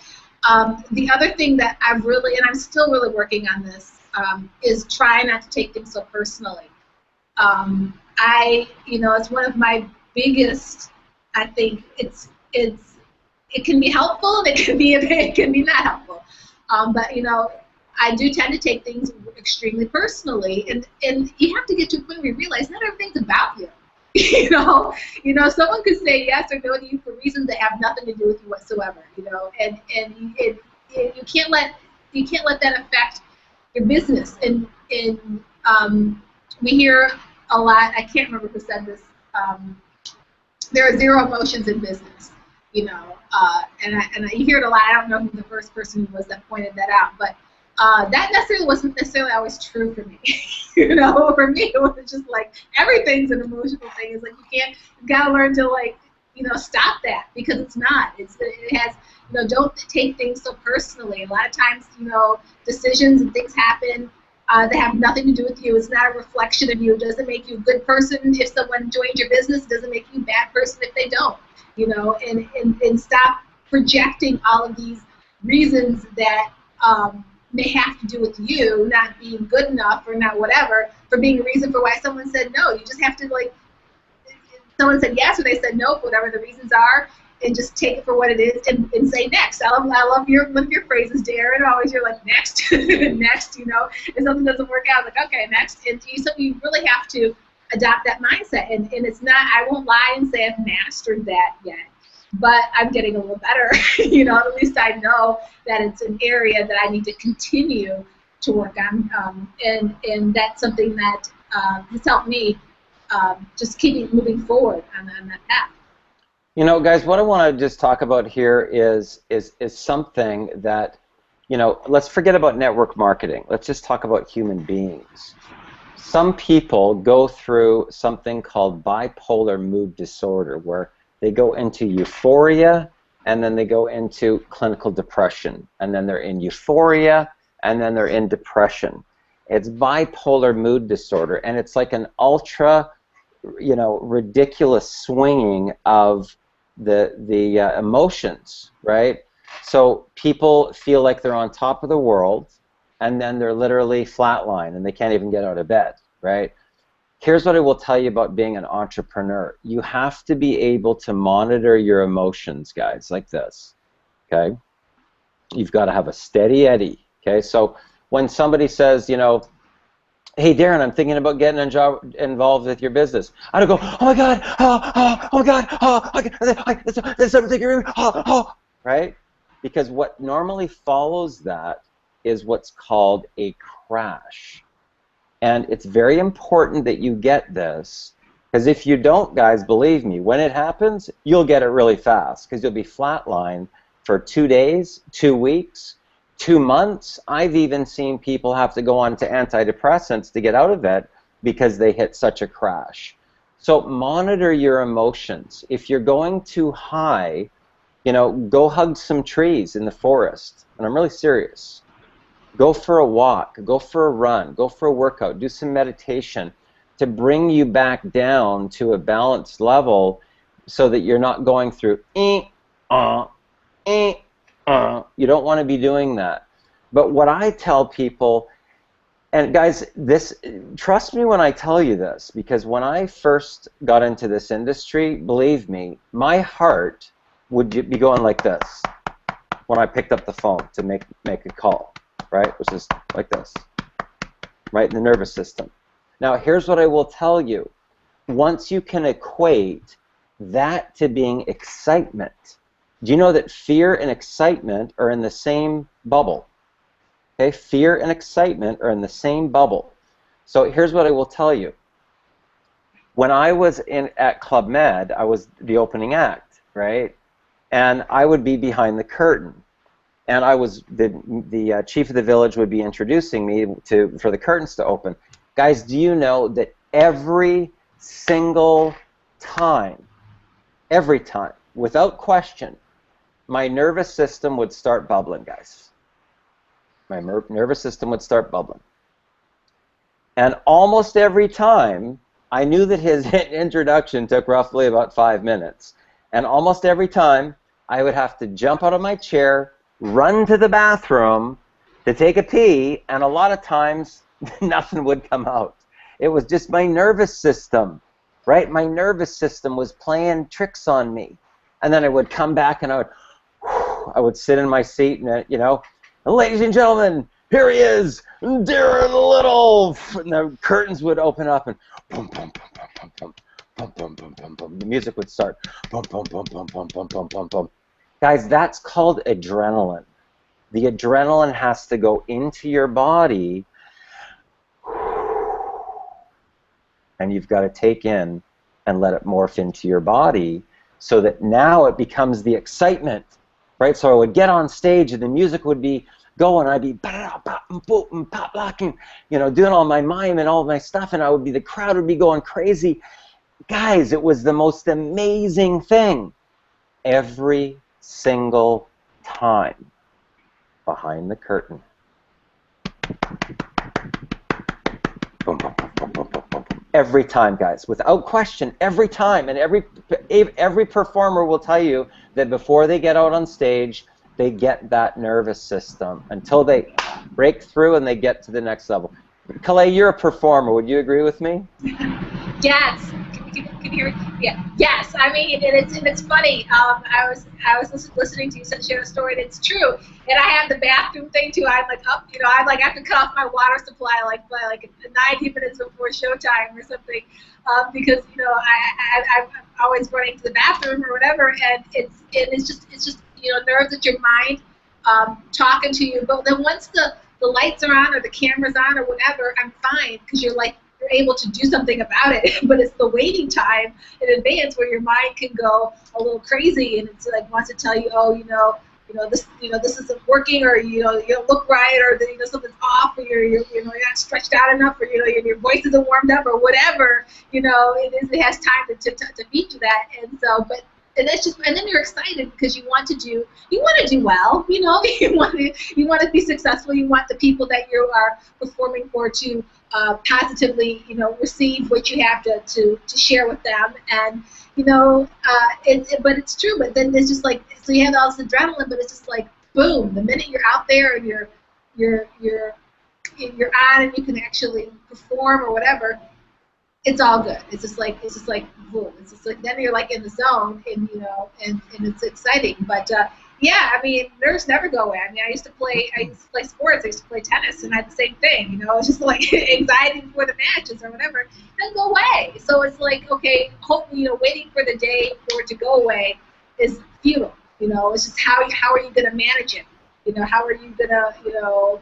Speaker 2: The other thing that I've really, and I'm still really working on this, is try not to take things so personally. It's one of my biggest, I think it can be helpful, and it can be not helpful. But I do tend to take things extremely personally, and you have to get to a point where you realize not everything's about you. Someone could say yes or no to you for reasons that have nothing to do with you whatsoever. And you can't let that affect your business. And we hear a lot. I can't remember who said this. There are 0 emotions in business. And you hear it a lot. I don't know who the first person was that pointed that out, but that wasn't necessarily always true for me. For me, it was just like everything's an emotional thing. It's like you gotta learn to stop that, because it's not. It has, don't take things so personally. A lot of times, decisions and things happen that have nothing to do with you. It's not a reflection of you. It doesn't make you a good person if someone joins your business. It doesn't make you a bad person if they don't. And stop projecting all of these reasons that may have to do with you not being good enough or not whatever, for being a reason for why someone said no. You just have to, someone said yes or they said no, whatever the reasons are, and just take it for what it is, and say next. I love one of your phrases, Darren. Always you're like, next, next, if something doesn't work out, like, okay, next. And so you really have to adopt that mindset. And it's not, I won't lie and say I've mastered that yet, but I'm getting a little better. At least I know that it's an area that I need to continue to work on, and that's something that has helped me just keep moving forward on that path.
Speaker 1: Guys, what I want to just talk about here is something that, let's forget about network marketing. Let's just talk about human beings. Some people go through something called bipolar mood disorder, where they go into euphoria, and then they go into clinical depression, and then they're in euphoria, and then they're in depression. It's bipolar mood disorder, and it's like an ultra, ridiculous swinging of the emotions, right? So people feel like they're on top of the world, and then they're literally flatline, and they can't even get out of bed, right? Here's what I will tell you about being an entrepreneur. You have to be able to monitor your emotions, guys, like this, okay? You've got to have a steady Eddie, okay? So when somebody says, you know, hey Darren, I'm thinking about getting involved with your business. I don't go, oh my God, oh my God, there's something, right? Because what normally follows that is what's called a crash. And it's very important that you get this, because if you don't, guys, believe me, when it happens, you'll get it really fast, because you'll be flatlined for 2 days, 2 weeks, 2 months. I've even seen people have to go on to antidepressants to get out of it because they hit such a crash. So monitor your emotions. If you're going too high, you know, go hug some trees in the forest. And I'm really serious. Go for a walk, go for a run, go for a workout, do some meditation to bring you back down to a balanced level so that you're not going through you don't want to be doing that. But what I tell people, and guys, this, trust me when I tell you this, because when I first got into this industry, believe me, my heart would be going like this when I picked up the phone to make a call, right? Which is like this, right in the nervous system. Now, here's what I will tell you. Once you can equate that to being excitement, do you know that fear and excitement are in the same bubble? Okay, fear and excitement are in the same bubble. So here's what I will tell you. When I was at Club Med, I was the opening act, right? And I would be behind the curtain. And I was the chief of the village would be introducing me for the curtains to open. Guys, do you know that every single time, without question, my nervous system would start bubbling, guys. My nervous system would start bubbling. And almost every time, I knew that his introduction took roughly about 5 minutes. And almost every time, I would have to jump out of my chair, run to the bathroom to take a pee, and a lot of times, nothing would come out. It was just my nervous system, right? My nervous system was playing tricks on me. And then I would come back and I would sit in my seat and, you know, ladies and gentlemen, here he is, Darren Little. And the curtains would open up and boom, boom, boom, boom, boom, boom, boom, boom, boom, boom. The music would start. Boom, boom, boom, boom, boom, boom, boom, boom, boom. Guys, that's called adrenaline. The adrenaline has to go into your body, and you've got to take in and let it morph into your body so that now it becomes the excitement, right? So I would get on stage and the music would be going, I'd be pop locking, you know, doing all my mime and all my stuff, and the crowd would be going crazy. Guys, it was the most amazing thing. Every single time behind the curtain. Boom, boom, boom, boom, boom, boom, boom. Every time, guys, without question, every time. And every performer will tell you that before they get out on stage, they get that nervous system until they break through and they get to the next level. Calais, you're a performer. Would you agree with me?
Speaker 2: Yes. Can you hear me? Yeah. Yes. I mean, it's funny. I was listening to you share a story, and it's true. And I have the bathroom thing too. I'm like up, you know, I have to cut off my water supply like 90 minutes before showtime or something, because you know I'm always running to the bathroom or whatever, and it's just you know, nerves at your mind talking to you. But then once the lights are on or the camera's on or whatever, I'm fine, because you're able to do something about it. But it's the waiting time in advance where your mind can go a little crazy, and it's like wants to tell you, oh, this isn't working, or you don't look right, or something's off, or you're not stretched out enough, or your voice isn't warmed up, or whatever. It has time to feed you that, and so and that's just, and then you're excited because you want to do well, you want to be successful, you want the people that you are performing for to positively, receive what you have to share with them, and but it's true. But then it's just like, so you have all this adrenaline, but it's just like boom, the minute you're out there and you're on and you can actually perform or whatever, it's all good. It's just like boom. It's just like then you're like in the zone, and and it's exciting. But Yeah, I mean, nerves never go away. I mean, I used to play sports. I used to play tennis, and I had the same thing. You know, it's just like anxiety before the matches or whatever. It doesn't go away. So it's like, okay, waiting for the day for it to go away is futile. You know, it's just how are you going to manage it? You know, how are you going to, you know,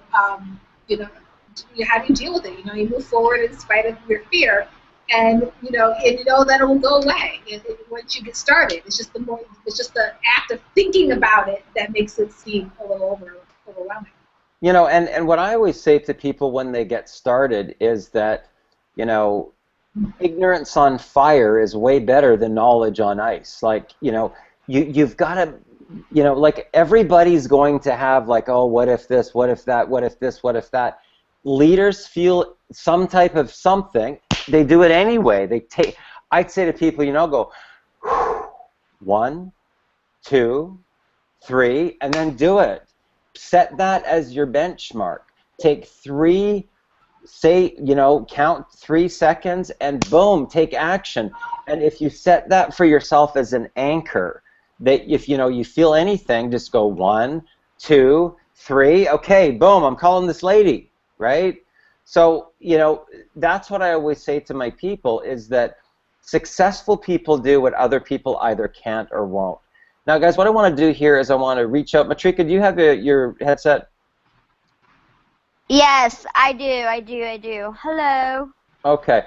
Speaker 2: how do you deal with it? You know, you move forward in spite of your fear, and you know that it will go away once you get started. It's just the act of thinking about it that makes it seem a little overwhelming.
Speaker 1: You know, and what I always say to people when they get started is that, you know, ignorance on fire is way better than knowledge on ice. Like, you know, you've got to, you know, like everybody's going to have like, oh, what if this, what if that, what if this, what if that. Leaders feel some type of something. They do it anyway. I'd say to people, you know, go 1, 2, 3, and then do it. Set that as your benchmark. Take 3, say, you know, count 3 seconds, and boom, take action. And if you set that for yourself as an anchor, that if, you know, you feel anything, just go 1, 2, 3, okay, boom, I'm calling this lady, right? So, you know, that's what I always say to my people, is that successful people do what other people either can't or won't. Now, guys, what I want to do here is I want to reach out. Matrika, do you have your headset?
Speaker 3: Yes, I do. I do. I do. Hello.
Speaker 1: Okay.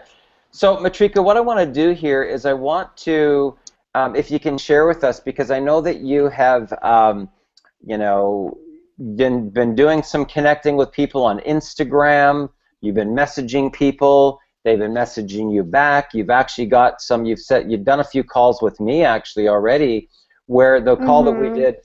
Speaker 1: So, Matrika, what I want to do here is I want to, if you can share with us, because I know that you have, you know, been doing some connecting with people on Instagram. You've been messaging people. They've been messaging you back. You've actually got some. You've done a few calls with me actually already. Where the call that we did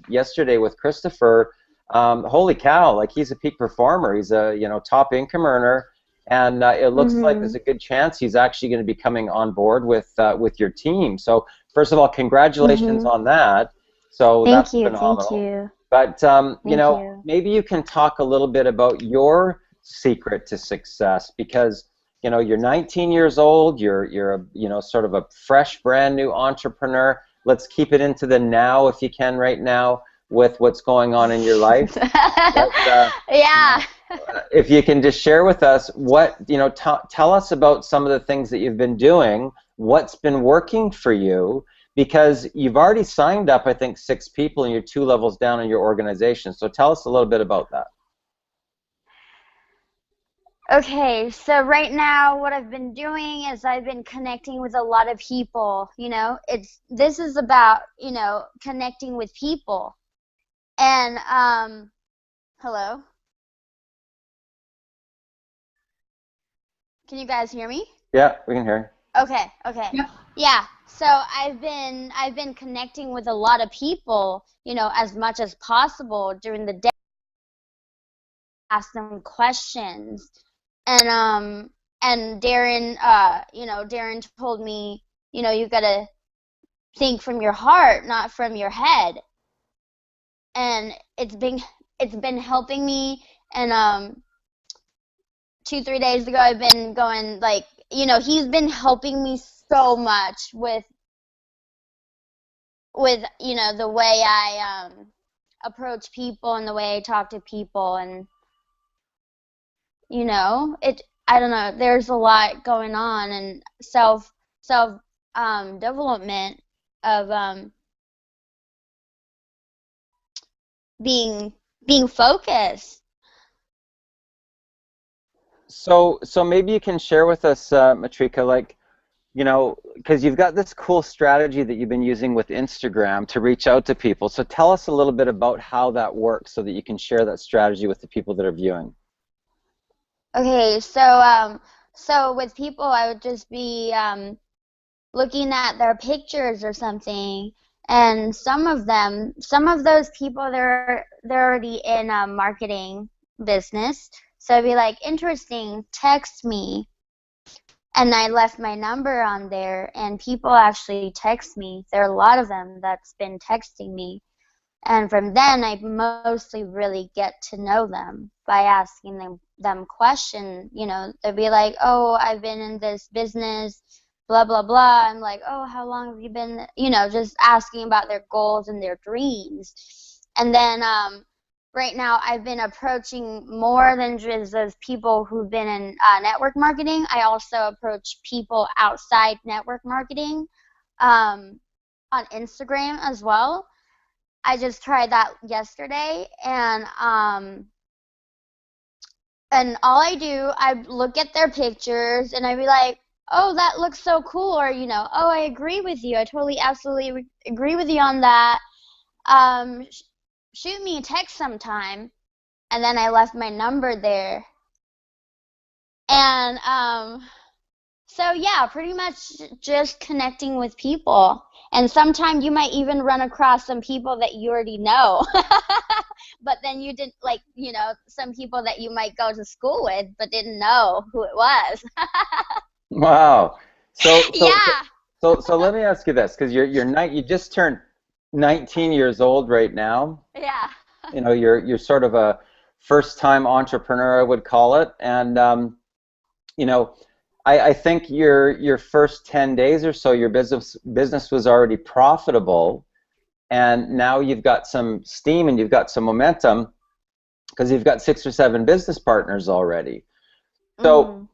Speaker 1: yesterday with Christopher, holy cow! Like, he's a peak performer. He's a, you know, top income earner. And it looks like there's a good chance he's actually going to be coming on board with your team. So first of all, congratulations on that. So
Speaker 3: Thank
Speaker 1: that's
Speaker 3: you. Thank
Speaker 1: phenomenal.
Speaker 3: you.
Speaker 1: But you
Speaker 3: Thank
Speaker 1: know,
Speaker 3: you.
Speaker 1: maybe you can talk a little bit about your secret to success, because you know you're 19 years old. You're a, you know, sort of a fresh, brand new entrepreneur. Let's keep it into the now if you can right now with what's going on in your life. But,
Speaker 3: Yeah.
Speaker 1: if you can just share with us what, you know, tell us about some of the things that you've been doing, what's been working for you, because you've already signed up, I think, 6 people and you're 2 levels down in your organization. So tell us a little bit about that.
Speaker 3: Okay, so right now what I've been doing is I've been connecting with a lot of people, you know. This is about, you know, connecting with people. And hello? Can you guys hear me?
Speaker 1: Yeah, we can hear
Speaker 3: Okay, okay.
Speaker 2: Yep.
Speaker 3: Yeah. So I've been connecting with a lot of people, you know, as much as possible during the day, ask them questions. And Darren, you know, Darren told me, you know, you gotta think from your heart, not from your head. And it's been helping me. And 2, 3 days ago I've been going, like, you know, he's been helping me so much with, you know, the way I approach people and the way I talk to people. And, you know, I don't know, there's a lot going on, and self development of being focused.
Speaker 1: So maybe you can share with us, Matrika, like, you know, because you've got this cool strategy that you've been using with Instagram to reach out to people. So tell us a little bit about how that works so that you can share that strategy with the people that are viewing.
Speaker 3: Okay, so with people I would just be looking at their pictures or something, and some of those people, they're already in a marketing business, so I'd be like, interesting, text me. And I left my number on there, and people actually text me. There are a lot of them that's been texting me, and from then I mostly really get to know them by asking them questions. You know, they'll be like, oh, I've been in this business, blah, blah, blah. I'm like, oh, how long have you been, just asking about their goals and their dreams. And then right now I've been approaching more than just those people who've been in network marketing. I also approach people outside network marketing on Instagram as well. I just tried that yesterday, and all I do, I look at their pictures, and I be like, oh, that looks so cool, or, oh, I agree with you. I totally, absolutely agree with you on that. Shoot me a text sometime. And then I left my number there. And so, yeah, pretty much just connecting with people. And sometimes you might even run across some people that you already know. But then you didn't, like, some people that you might go to school with but didn't know who it was.
Speaker 1: Wow. So
Speaker 3: Yeah.
Speaker 1: so let me ask you this, because you just turned 19 years old right now.
Speaker 3: Yeah.
Speaker 1: You're sort of a first-time entrepreneur, I would call it, and I think your first 10 days or so, your business was already profitable, and now you've got some steam and you've got some momentum because you've got 6 or 7 business partners already. So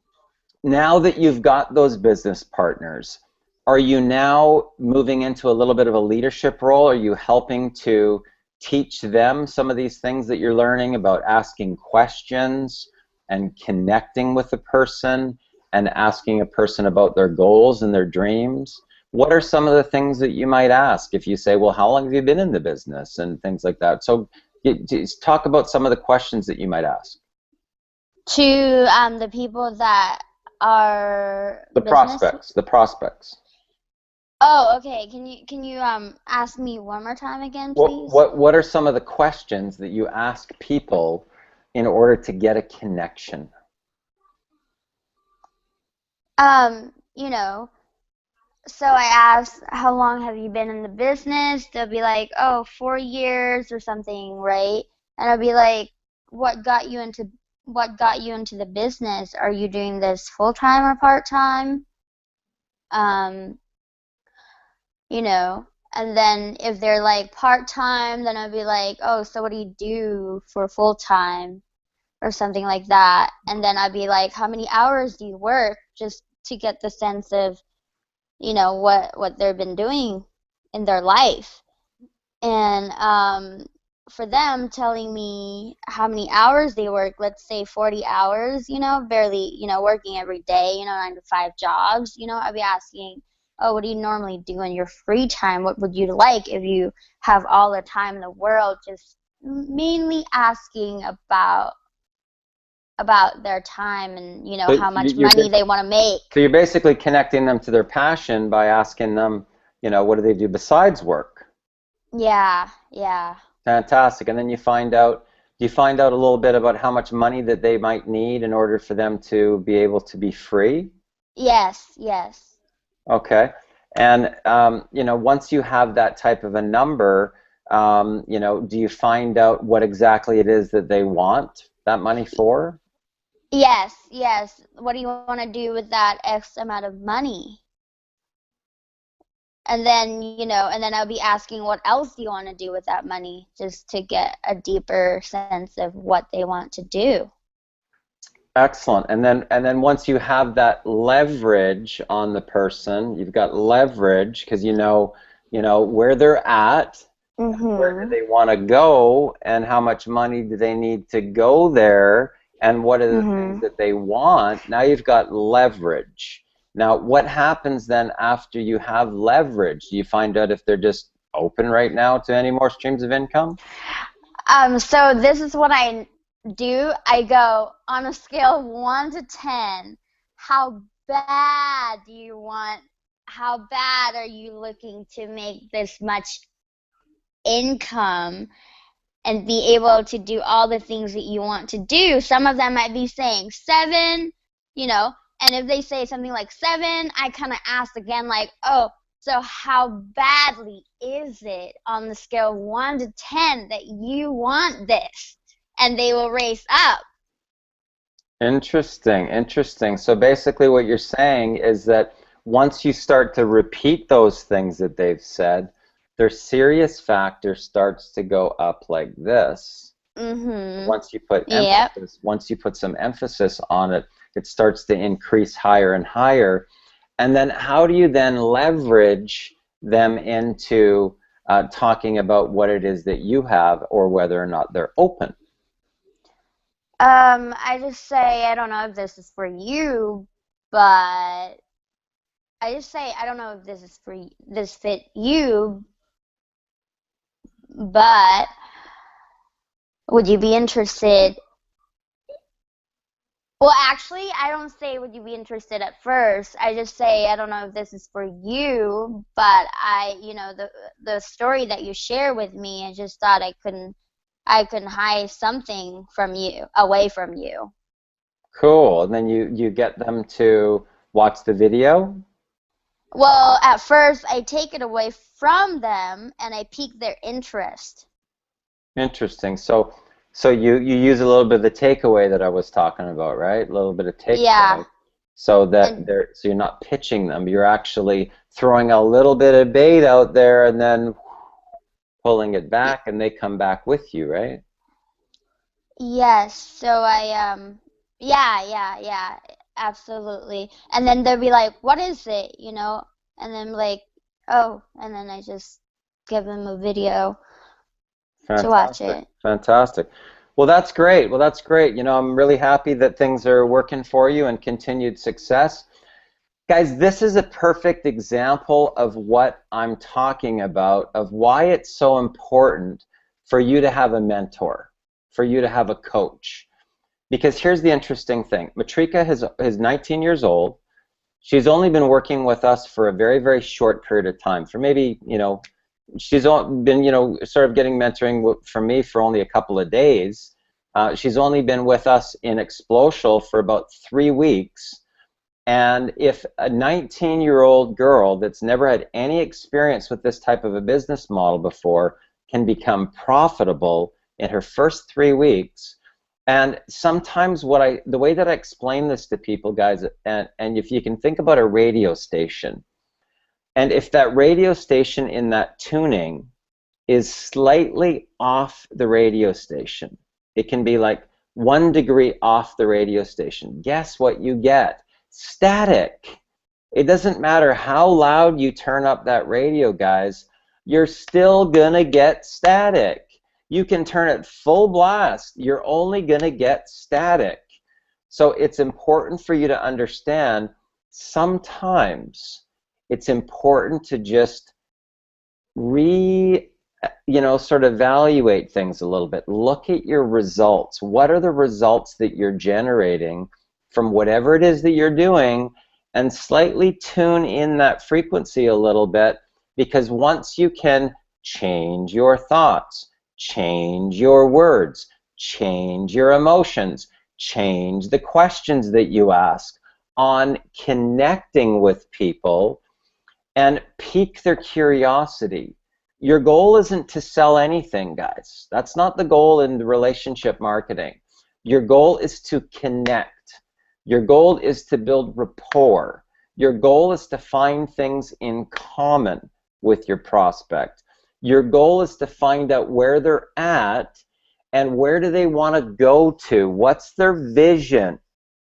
Speaker 1: now that you've got those business partners, are you now moving into a little bit of a leadership role? Are you helping to teach them some of these things that you're learning about asking questions and connecting with a person and asking a person about their goals and their dreams? What are some of the things that you might ask if you say, well, how long have you been in the business, and things like that? So just talk about some of the questions that you might ask.
Speaker 3: To the people that are
Speaker 1: The prospects.
Speaker 3: Oh, okay. Can you ask me one more time again, please?
Speaker 1: What are some of the questions that you ask people in order to get a connection?
Speaker 3: So I ask, how long have you been in the business? They'll be like, oh, 4 years or something, right? And I'll be like, what got you into the business? Are you doing this full-time or part-time? And then if they're like part-time, then I'll be like, oh, so what do you do for full-time or something like that? And then I'd be like, how many hours do you work, just to get the sense of, what they've been doing in their life. And for them telling me how many hours they work, let's say 40 hours, barely, working every day, 9 to 5 jobs, I'd be asking, oh, what do you normally do in your free time? What would you like if you have all the time in the world? Just mainly asking about their time and, how much money they want to make.
Speaker 1: So you're basically connecting them to their passion by asking them, what do they do besides work?
Speaker 3: Yeah.
Speaker 1: Fantastic. And then you find out a little bit about how much money that they might need in order for them to be able to be free?
Speaker 3: Yes.
Speaker 1: Okay. And, once you have that type of a number, do you find out what exactly it is that they want that money for?
Speaker 3: Yes. What do you want to do with that X amount of money? And then, I'll be asking, what else do you want to do with that money, just to get a deeper sense of what they want to do.
Speaker 1: Excellent. And then once you have that leverage on the person, you've got leverage because you know where they're at, where do they want to go, and how much money do they need to go there, and what are the things that they want. Now you've got leverage. Now what happens then after you have leverage? Do you find out if they're just open right now to any more streams of income?
Speaker 3: So this is what I do. I go on a scale of 1 to 10. How bad are you looking to make this much income and be able to do all the things that you want to do? Some of them might be saying 7, and if they say something like 7, I kind of ask again, like, oh, so how badly is it on the scale of 1 to 10 that you want this? And they will raise up.
Speaker 1: Interesting. So basically what you're saying is that once you start to repeat those things that they've said, their serious factor starts to go up like this. Once you put
Speaker 3: Yep.
Speaker 1: once you put some emphasis on it, it starts to increase higher and higher. And then how do you then leverage them into talking about what it is that you have, or whether or not they're open?
Speaker 3: I just say, I don't know if this is for you, but I just say, I don't know if this is for this fit you, but would you be interested? Well, actually, I don't say would you be interested at first. I just say I don't know if this is for you, but the story that you share with me, I just thought I couldn't hide something from you, away from you.
Speaker 1: Cool. And then you get them to watch the video?
Speaker 3: Well, at first I take it away from them and I pique their interest.
Speaker 1: Interesting. So you use a little bit of the takeaway that I was talking about, right? A little bit of takeaway.
Speaker 3: Yeah.
Speaker 1: So that so you're not pitching them, you're actually throwing a little bit of bait out there and then pulling it back, and they come back with you, right?
Speaker 3: Yes. So yeah, absolutely. And then they'll be like, "What is it?" And then like, "Oh," and then I just give them a video to watch
Speaker 1: Fantastic.
Speaker 3: it.
Speaker 1: Fantastic. Well, that's great. Well, that's great. I'm really happy that things are working for you and continued success. Guys, this is a perfect example of what I'm talking about, of why it's so important for you to have a mentor, for you to have a coach. Because here's the interesting thing. Matrika is 19 years old. She's only been working with us for a very, very short period of time. For maybe, she's been, sort of getting mentoring from me for only a couple of days. She's only been with us in Xplode for about 3 weeks. And if a 19-year-old girl that's never had any experience with this type of a business model before can become profitable in her first 3 weeks, and sometimes the way that I explain this to people, guys, and if you can think about a radio station, and if that radio station in that tuning is slightly off the radio station, it can be like 1 degree off the radio station. Guess what you get? Static. It doesn't matter how loud you turn up that radio, guys, you're still gonna get static. You can turn it full blast, you're only gonna get static. So it's important for you to understand sometimes it's important to just sort of evaluate things a little bit. Look at your results. What are the results that you're generating from whatever it is that you're doing, and slightly tune in that frequency a little bit, because once you can change your thoughts, change your words, change your emotions, change the questions that you ask on connecting with people, and pique their curiosity. Your goal isn't to sell anything, guys. That's not the goal in the relationship marketing. Your goal is to connect. Your goal is to build rapport. Your goal is to find things in common with your prospect. Your goal is to find out where they're at and where do they want to go to. What's their vision?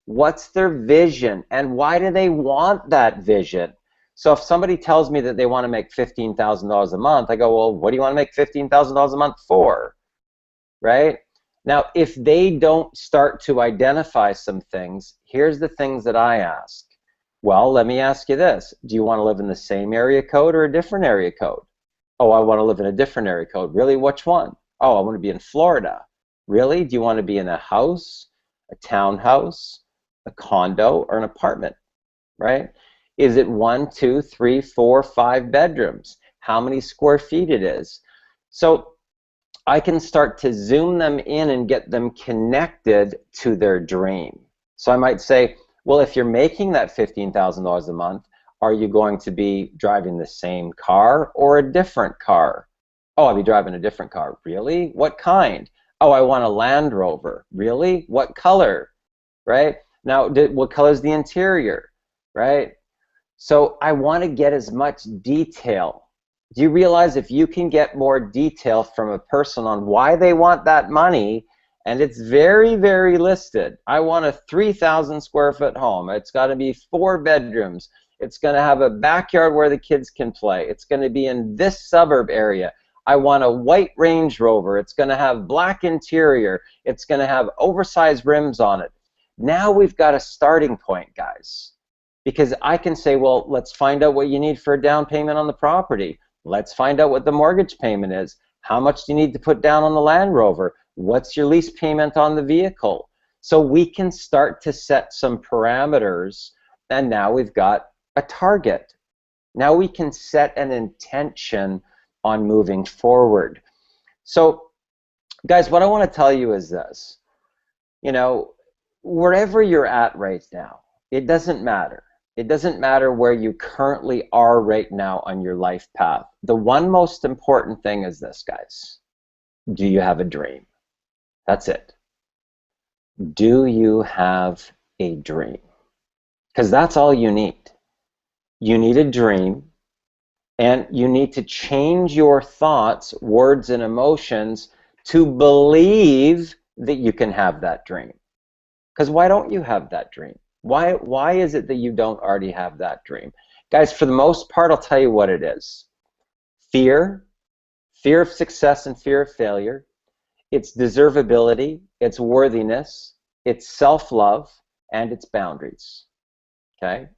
Speaker 1: What's their vision? And why do they want that vision? So if somebody tells me that they want to make $15,000 a month, I go, well, what do you want to make $15,000 a month for? Right? Now, if they don't start to identify some things, here's the things that I ask. Well, let me ask you this. Do you want to live in the same area code or a different area code? Oh, I want to live in a different area code. Really? Which one? Oh, I want to be in Florida. Really? Do you want to be in a house, a townhouse, a condo, or an apartment? Right? Is it 1, 2, 3, 4, 5 bedrooms? How many square feet it is? So I can start to zoom them in and get them connected to their dream. So I might say, well, if you're making that $15,000 a month, are you going to be driving the same car or a different car? Oh, I'll be driving a different car. Really? What kind? Oh, I want a Land Rover. Really? What color? Right? Now, what color is the interior? Right? So I want to get as much detail. Do you realize if you can get more detail from a person on why they want that money, and it's very, very listed. I want a 3,000 square foot home. It's got to be 4 bedrooms. It's going to have a backyard where the kids can play. It's going to be in this suburb area. I want a white Range Rover. It's going to have black interior. It's going to have oversized rims on it. Now we've got a starting point, guys. Because I can say, well, let's find out what you need for a down payment on the property. Let's find out what the mortgage payment is. How much do you need to put down on the Land Rover? What's your lease payment on the vehicle? So we can start to set some parameters, and now we've got a target. Now we can set an intention on moving forward. So, guys, what I want to tell you is this. You know, wherever you're at right now, it doesn't matter. It doesn't matter where you currently are right now on your life path. The one most important thing is this, guys. Do you have a dream? That's it. Do you have a dream? Because that's all you need. You need a dream, and you need to change your thoughts, words, and emotions to believe that you can have that dream. Because why don't you have that dream? Why is it that you don't already have that dream? Guys, for the most part, I'll tell you what it is. Fear of success and fear of failure. It's deservability, it's worthiness, it's self-love, and it's boundaries. Okay?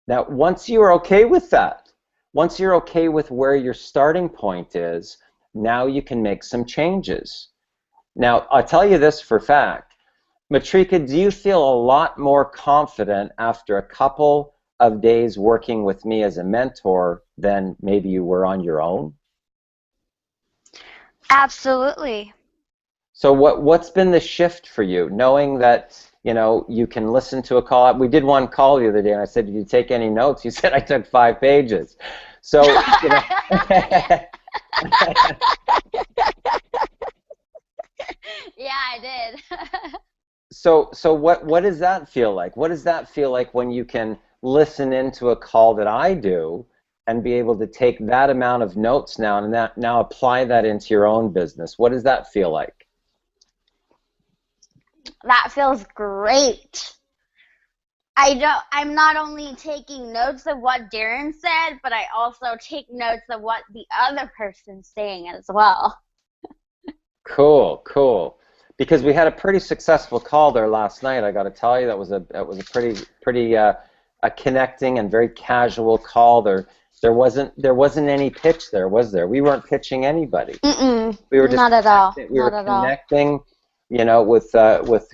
Speaker 1: Now, once you're okay with that, once you're okay with where your starting point is, now you can make some changes. Now, I'll tell you this for a fact. Matrika, do you feel a lot more confident after a couple of days working with me as a mentor than maybe you were on your own?
Speaker 3: Absolutely.
Speaker 1: So what's been the shift for you, knowing that, you know, you can listen to a call? We did one call the other day, and I said, did you take any notes? You said, I took 5 pages. So, you know.
Speaker 3: Yeah, I did.
Speaker 1: So what does that feel like? What does that feel like when you can listen into a call that I do and be able to take that amount of notes now and now apply that into your own business? What does that feel like?
Speaker 3: That feels great. I'm not only taking notes of what Darren said, but I also take notes of what the other person's saying as well.
Speaker 1: Cool, cool. Because we had a pretty successful call there last night. I got to tell you, that was a pretty a connecting and very casual call. There wasn't any pitch there, was there? We weren't pitching anybody. We were just
Speaker 3: not at all.
Speaker 1: We were connecting, you know, with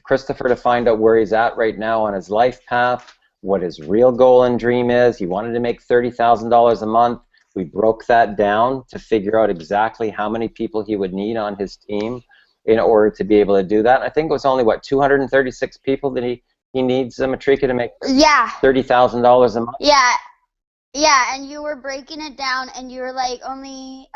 Speaker 1: Christopher to find out where he's at right now on his life path, what his real goal and dream is. He wanted to make $30,000 a month. We broke that down to figure out exactly how many people he would need on his team in order to be able to do that. I think it was only, what, 236 people that he needs, Matrika, to make $30,000 a month?
Speaker 3: Yeah, and you were breaking it down, and you were like, only,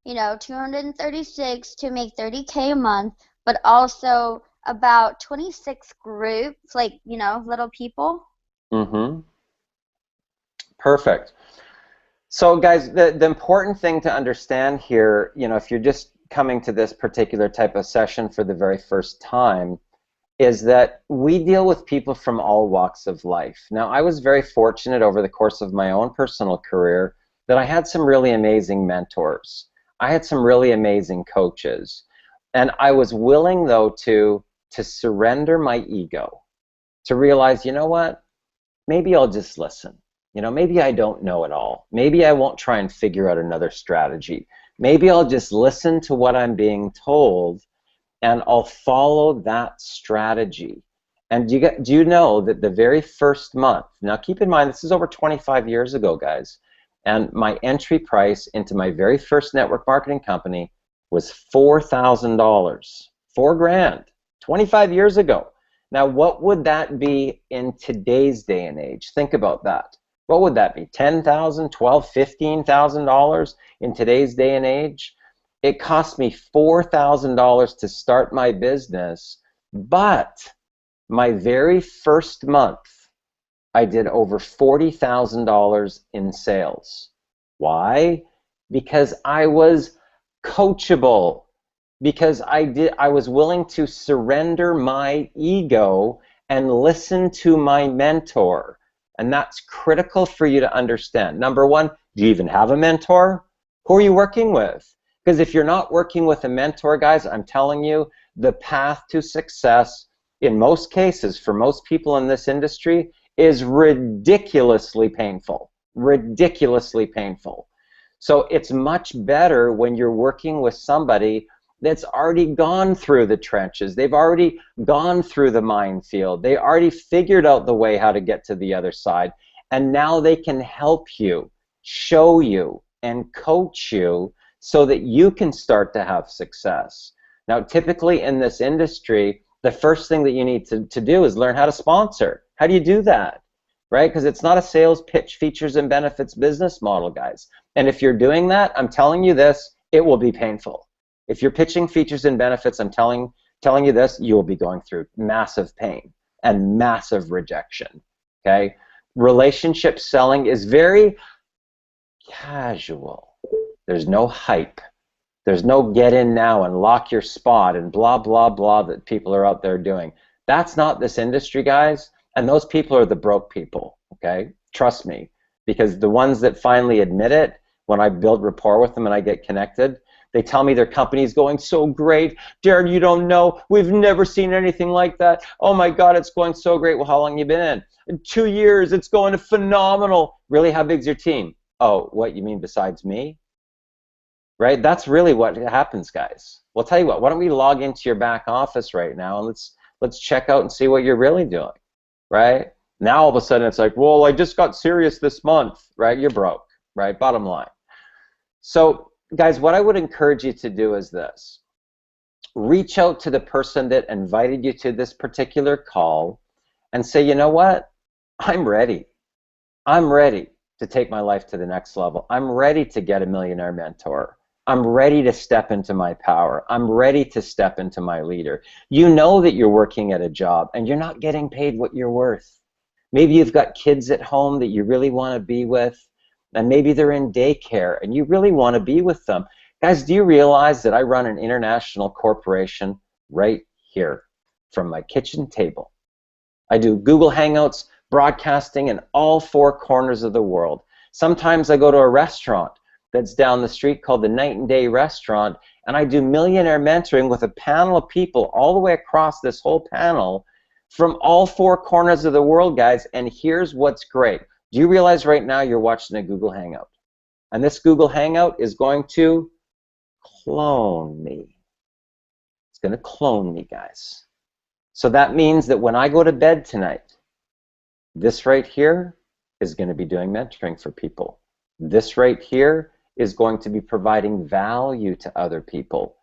Speaker 3: you know, 236 to make 30K a month, but also about 26 groups, like, you know, little people.
Speaker 1: Mm-hmm. Perfect. So, guys, the important thing to understand here, you know, if you're just coming to this particular type of session for the very first time, is that we deal with people from all walks of life. Now, I was very fortunate over the course of my own personal career that I had some really amazing mentors. I had some really amazing coaches. And I was willing, though, to surrender my ego, to realize, you know what, maybe I'll just listen. You know, maybe I don't know it all. Maybe I won't try and figure out another strategy. Maybe I'll just listen to what I'm being told, and I'll follow that strategy. And do you know that the very first month, now keep in mind this is over 25 years ago, guys, and my entry price into my very first network marketing company was $4,000, $4,000, 25 years ago. Now, what would that be in today's day and age? Think about that. What would that be? $10,000, $12,000, $15,000 in today's day and age? It cost me $4,000 to start my business, but my very first month, I did over $40,000 in sales. Why? Because I was coachable, because I was willing to surrender my ego and listen to my mentor. And that's critical for you to understand. Number one, do you even have a mentor? Who are you working with? Because if you're not working with a mentor, guys, I'm telling you, the path to success in most cases for most people in this industry is ridiculously painful. Ridiculously painful. So it's much better when you're working with somebody that's already gone through the trenches. They've already gone through the minefield. They already figured out the way how to get to the other side. And now they can help you, show you, and coach you so that you can start to have success. Now, typically in this industry, the first thing that you need to do is learn how to sponsor. How do you do that? Right? Because it's not a sales pitch, features and benefits business model, guys. And if you're doing that, I'm telling you this, it will be painful. If you're pitching features and benefits, I'm telling you this, you will be going through massive pain and massive rejection. Okay? Relationship selling is very casual. There's no hype. There's no get in now and lock your spot and blah, blah, blah that people are out there doing. That's not this industry, guys. And those people are the broke people, okay? Trust me. Because the ones that finally admit it, when I build rapport with them and I get connected, they tell me their company's going so great. Darren, you don't know. We've never seen anything like that. Oh my God, it's going so great. Well, how long have you been in? 2 years. It's going phenomenal. Really, how big's your team? Oh, what, you mean besides me? Right? That's really what happens, guys. Well, tell you what, why don't we log into your back office right now and let's check out and see what you're really doing, right? Now all of a sudden it's like, well, I just got serious this month, right? You're broke, right? Bottom line. So, guys, what I would encourage you to do is this. Reach out to the person that invited you to this particular call and say, you know what? I'm ready. I'm ready to take my life to the next level. I'm ready to get a millionaire mentor. I'm ready to step into my power. I'm ready to step into my leader. You know that you're working at a job and you're not getting paid what you're worth. Maybe you've got kids at home that you really want to be with, and maybe they're in daycare and you really want to be with them. Guys, do you realize that I run an international corporation right here from my kitchen table? I do Google Hangouts, broadcasting in all 4 corners of the world. Sometimes I go to a restaurant that's down the street called the Night and Day Restaurant, and I do millionaire mentoring with a panel of people all the way across this whole panel from all 4 corners of the world, guys, and here's what's great. Do you realize right now you're watching a Google Hangout? And this Google Hangout is going to clone me. It's going to clone me, guys. So that means that when I go to bed tonight, this right here is going to be doing mentoring for people. This right here is going to be providing value to other people.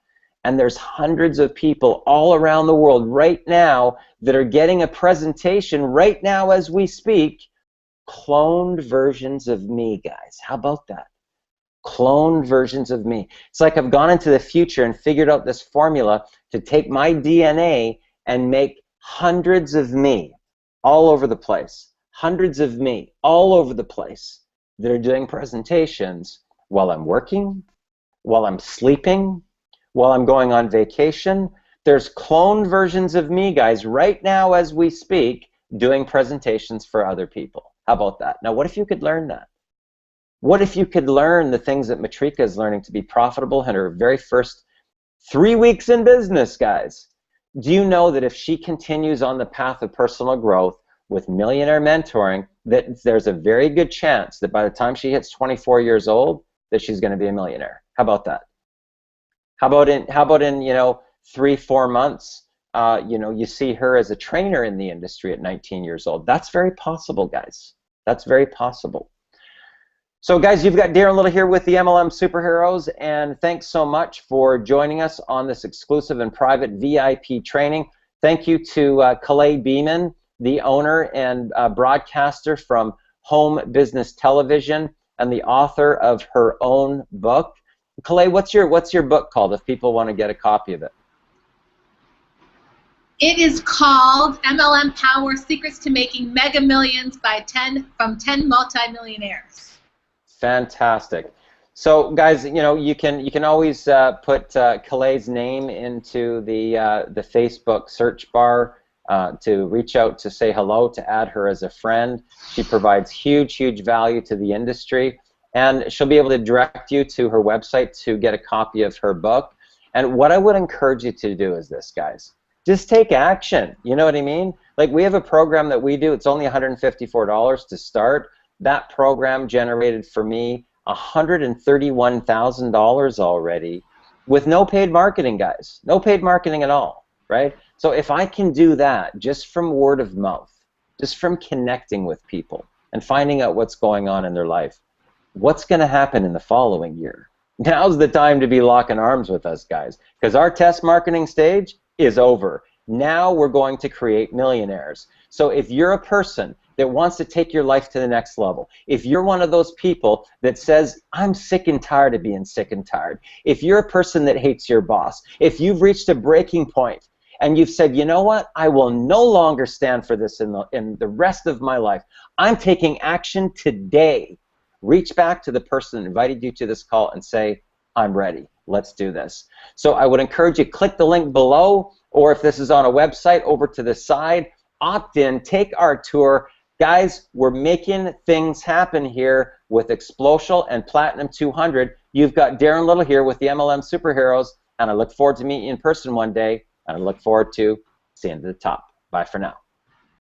Speaker 1: And there's hundreds of people all around the world right now that are getting a presentation right now as we speak, cloned versions of me, guys. How about that? Cloned versions of me. It's like I've gone into the future and figured out this formula to take my DNA and make hundreds of me all over the place. Hundreds of me all over the place that are doing presentations while I'm working, while I'm sleeping, while I'm going on vacation. There's cloned versions of me, guys, right now as we speak, doing presentations for other people. How about that? Now, what if you could learn that? What if you could learn the things that Matrika is learning to be profitable in her very first 3 weeks in business, guys? Do you know that if she continues on the path of personal growth with millionaire mentoring, that there's a very good chance that by the time she hits 24 years old, that she's going to be a millionaire? How about that? How about in 3-4 months, you see her as a trainer in the industry at 19 years old? That's very possible, guys. That's very possible. So, guys, you've got Darren Little here with the MLM Superheroes, and thanks so much for joining us on this exclusive and private VIP training. Thank you to Calais Beeman, the owner and broadcaster from Home Business Television and the author of her own book. Calais, what's your book called if people want to get a copy of it?
Speaker 2: It is called MLM Power: Secrets to Making Mega Millions from 10 Multimillionaires.
Speaker 1: Fantastic. So, guys, you know, you can always put Calay's name into the Facebook search bar to reach out to say hello, to add her as a friend. She provides huge value to the industry, and she'll be able to direct you to her website to get a copy of her book. And what I would encourage you to do is this, guys. Just take action. You know what I mean? Like, we have a program that we do. It's only $154 to start. That program generated for me $131,000 already with no paid marketing, guys. No paid marketing at all, right? So if I can do that just from word of mouth, just from connecting with people and finding out what's going on in their life, what's going to happen in the following year? Now's the time to be locking arms with us, guys, because our test marketing stage is over. Now we're going to create millionaires. So if you're a person that wants to take your life to the next level, if you're one of those people that says, I'm sick and tired of being sick and tired, if you're a person that hates your boss, if you've reached a breaking point and you've said, you know what, I will no longer stand for this in the rest of my life, I'm taking action today, reach back to the person that invited you to this call and say, I'm ready. Let's do this. So I would encourage you, click the link below, or if this is on a website, over to the side, opt in, take our tour. Guys, we're making things happen here with Xplode and Platinum 200. You've got Darren Little here with the MLM Superheroes, and I look forward to meeting you in person one day, and I look forward to seeing you at the top. Bye for now.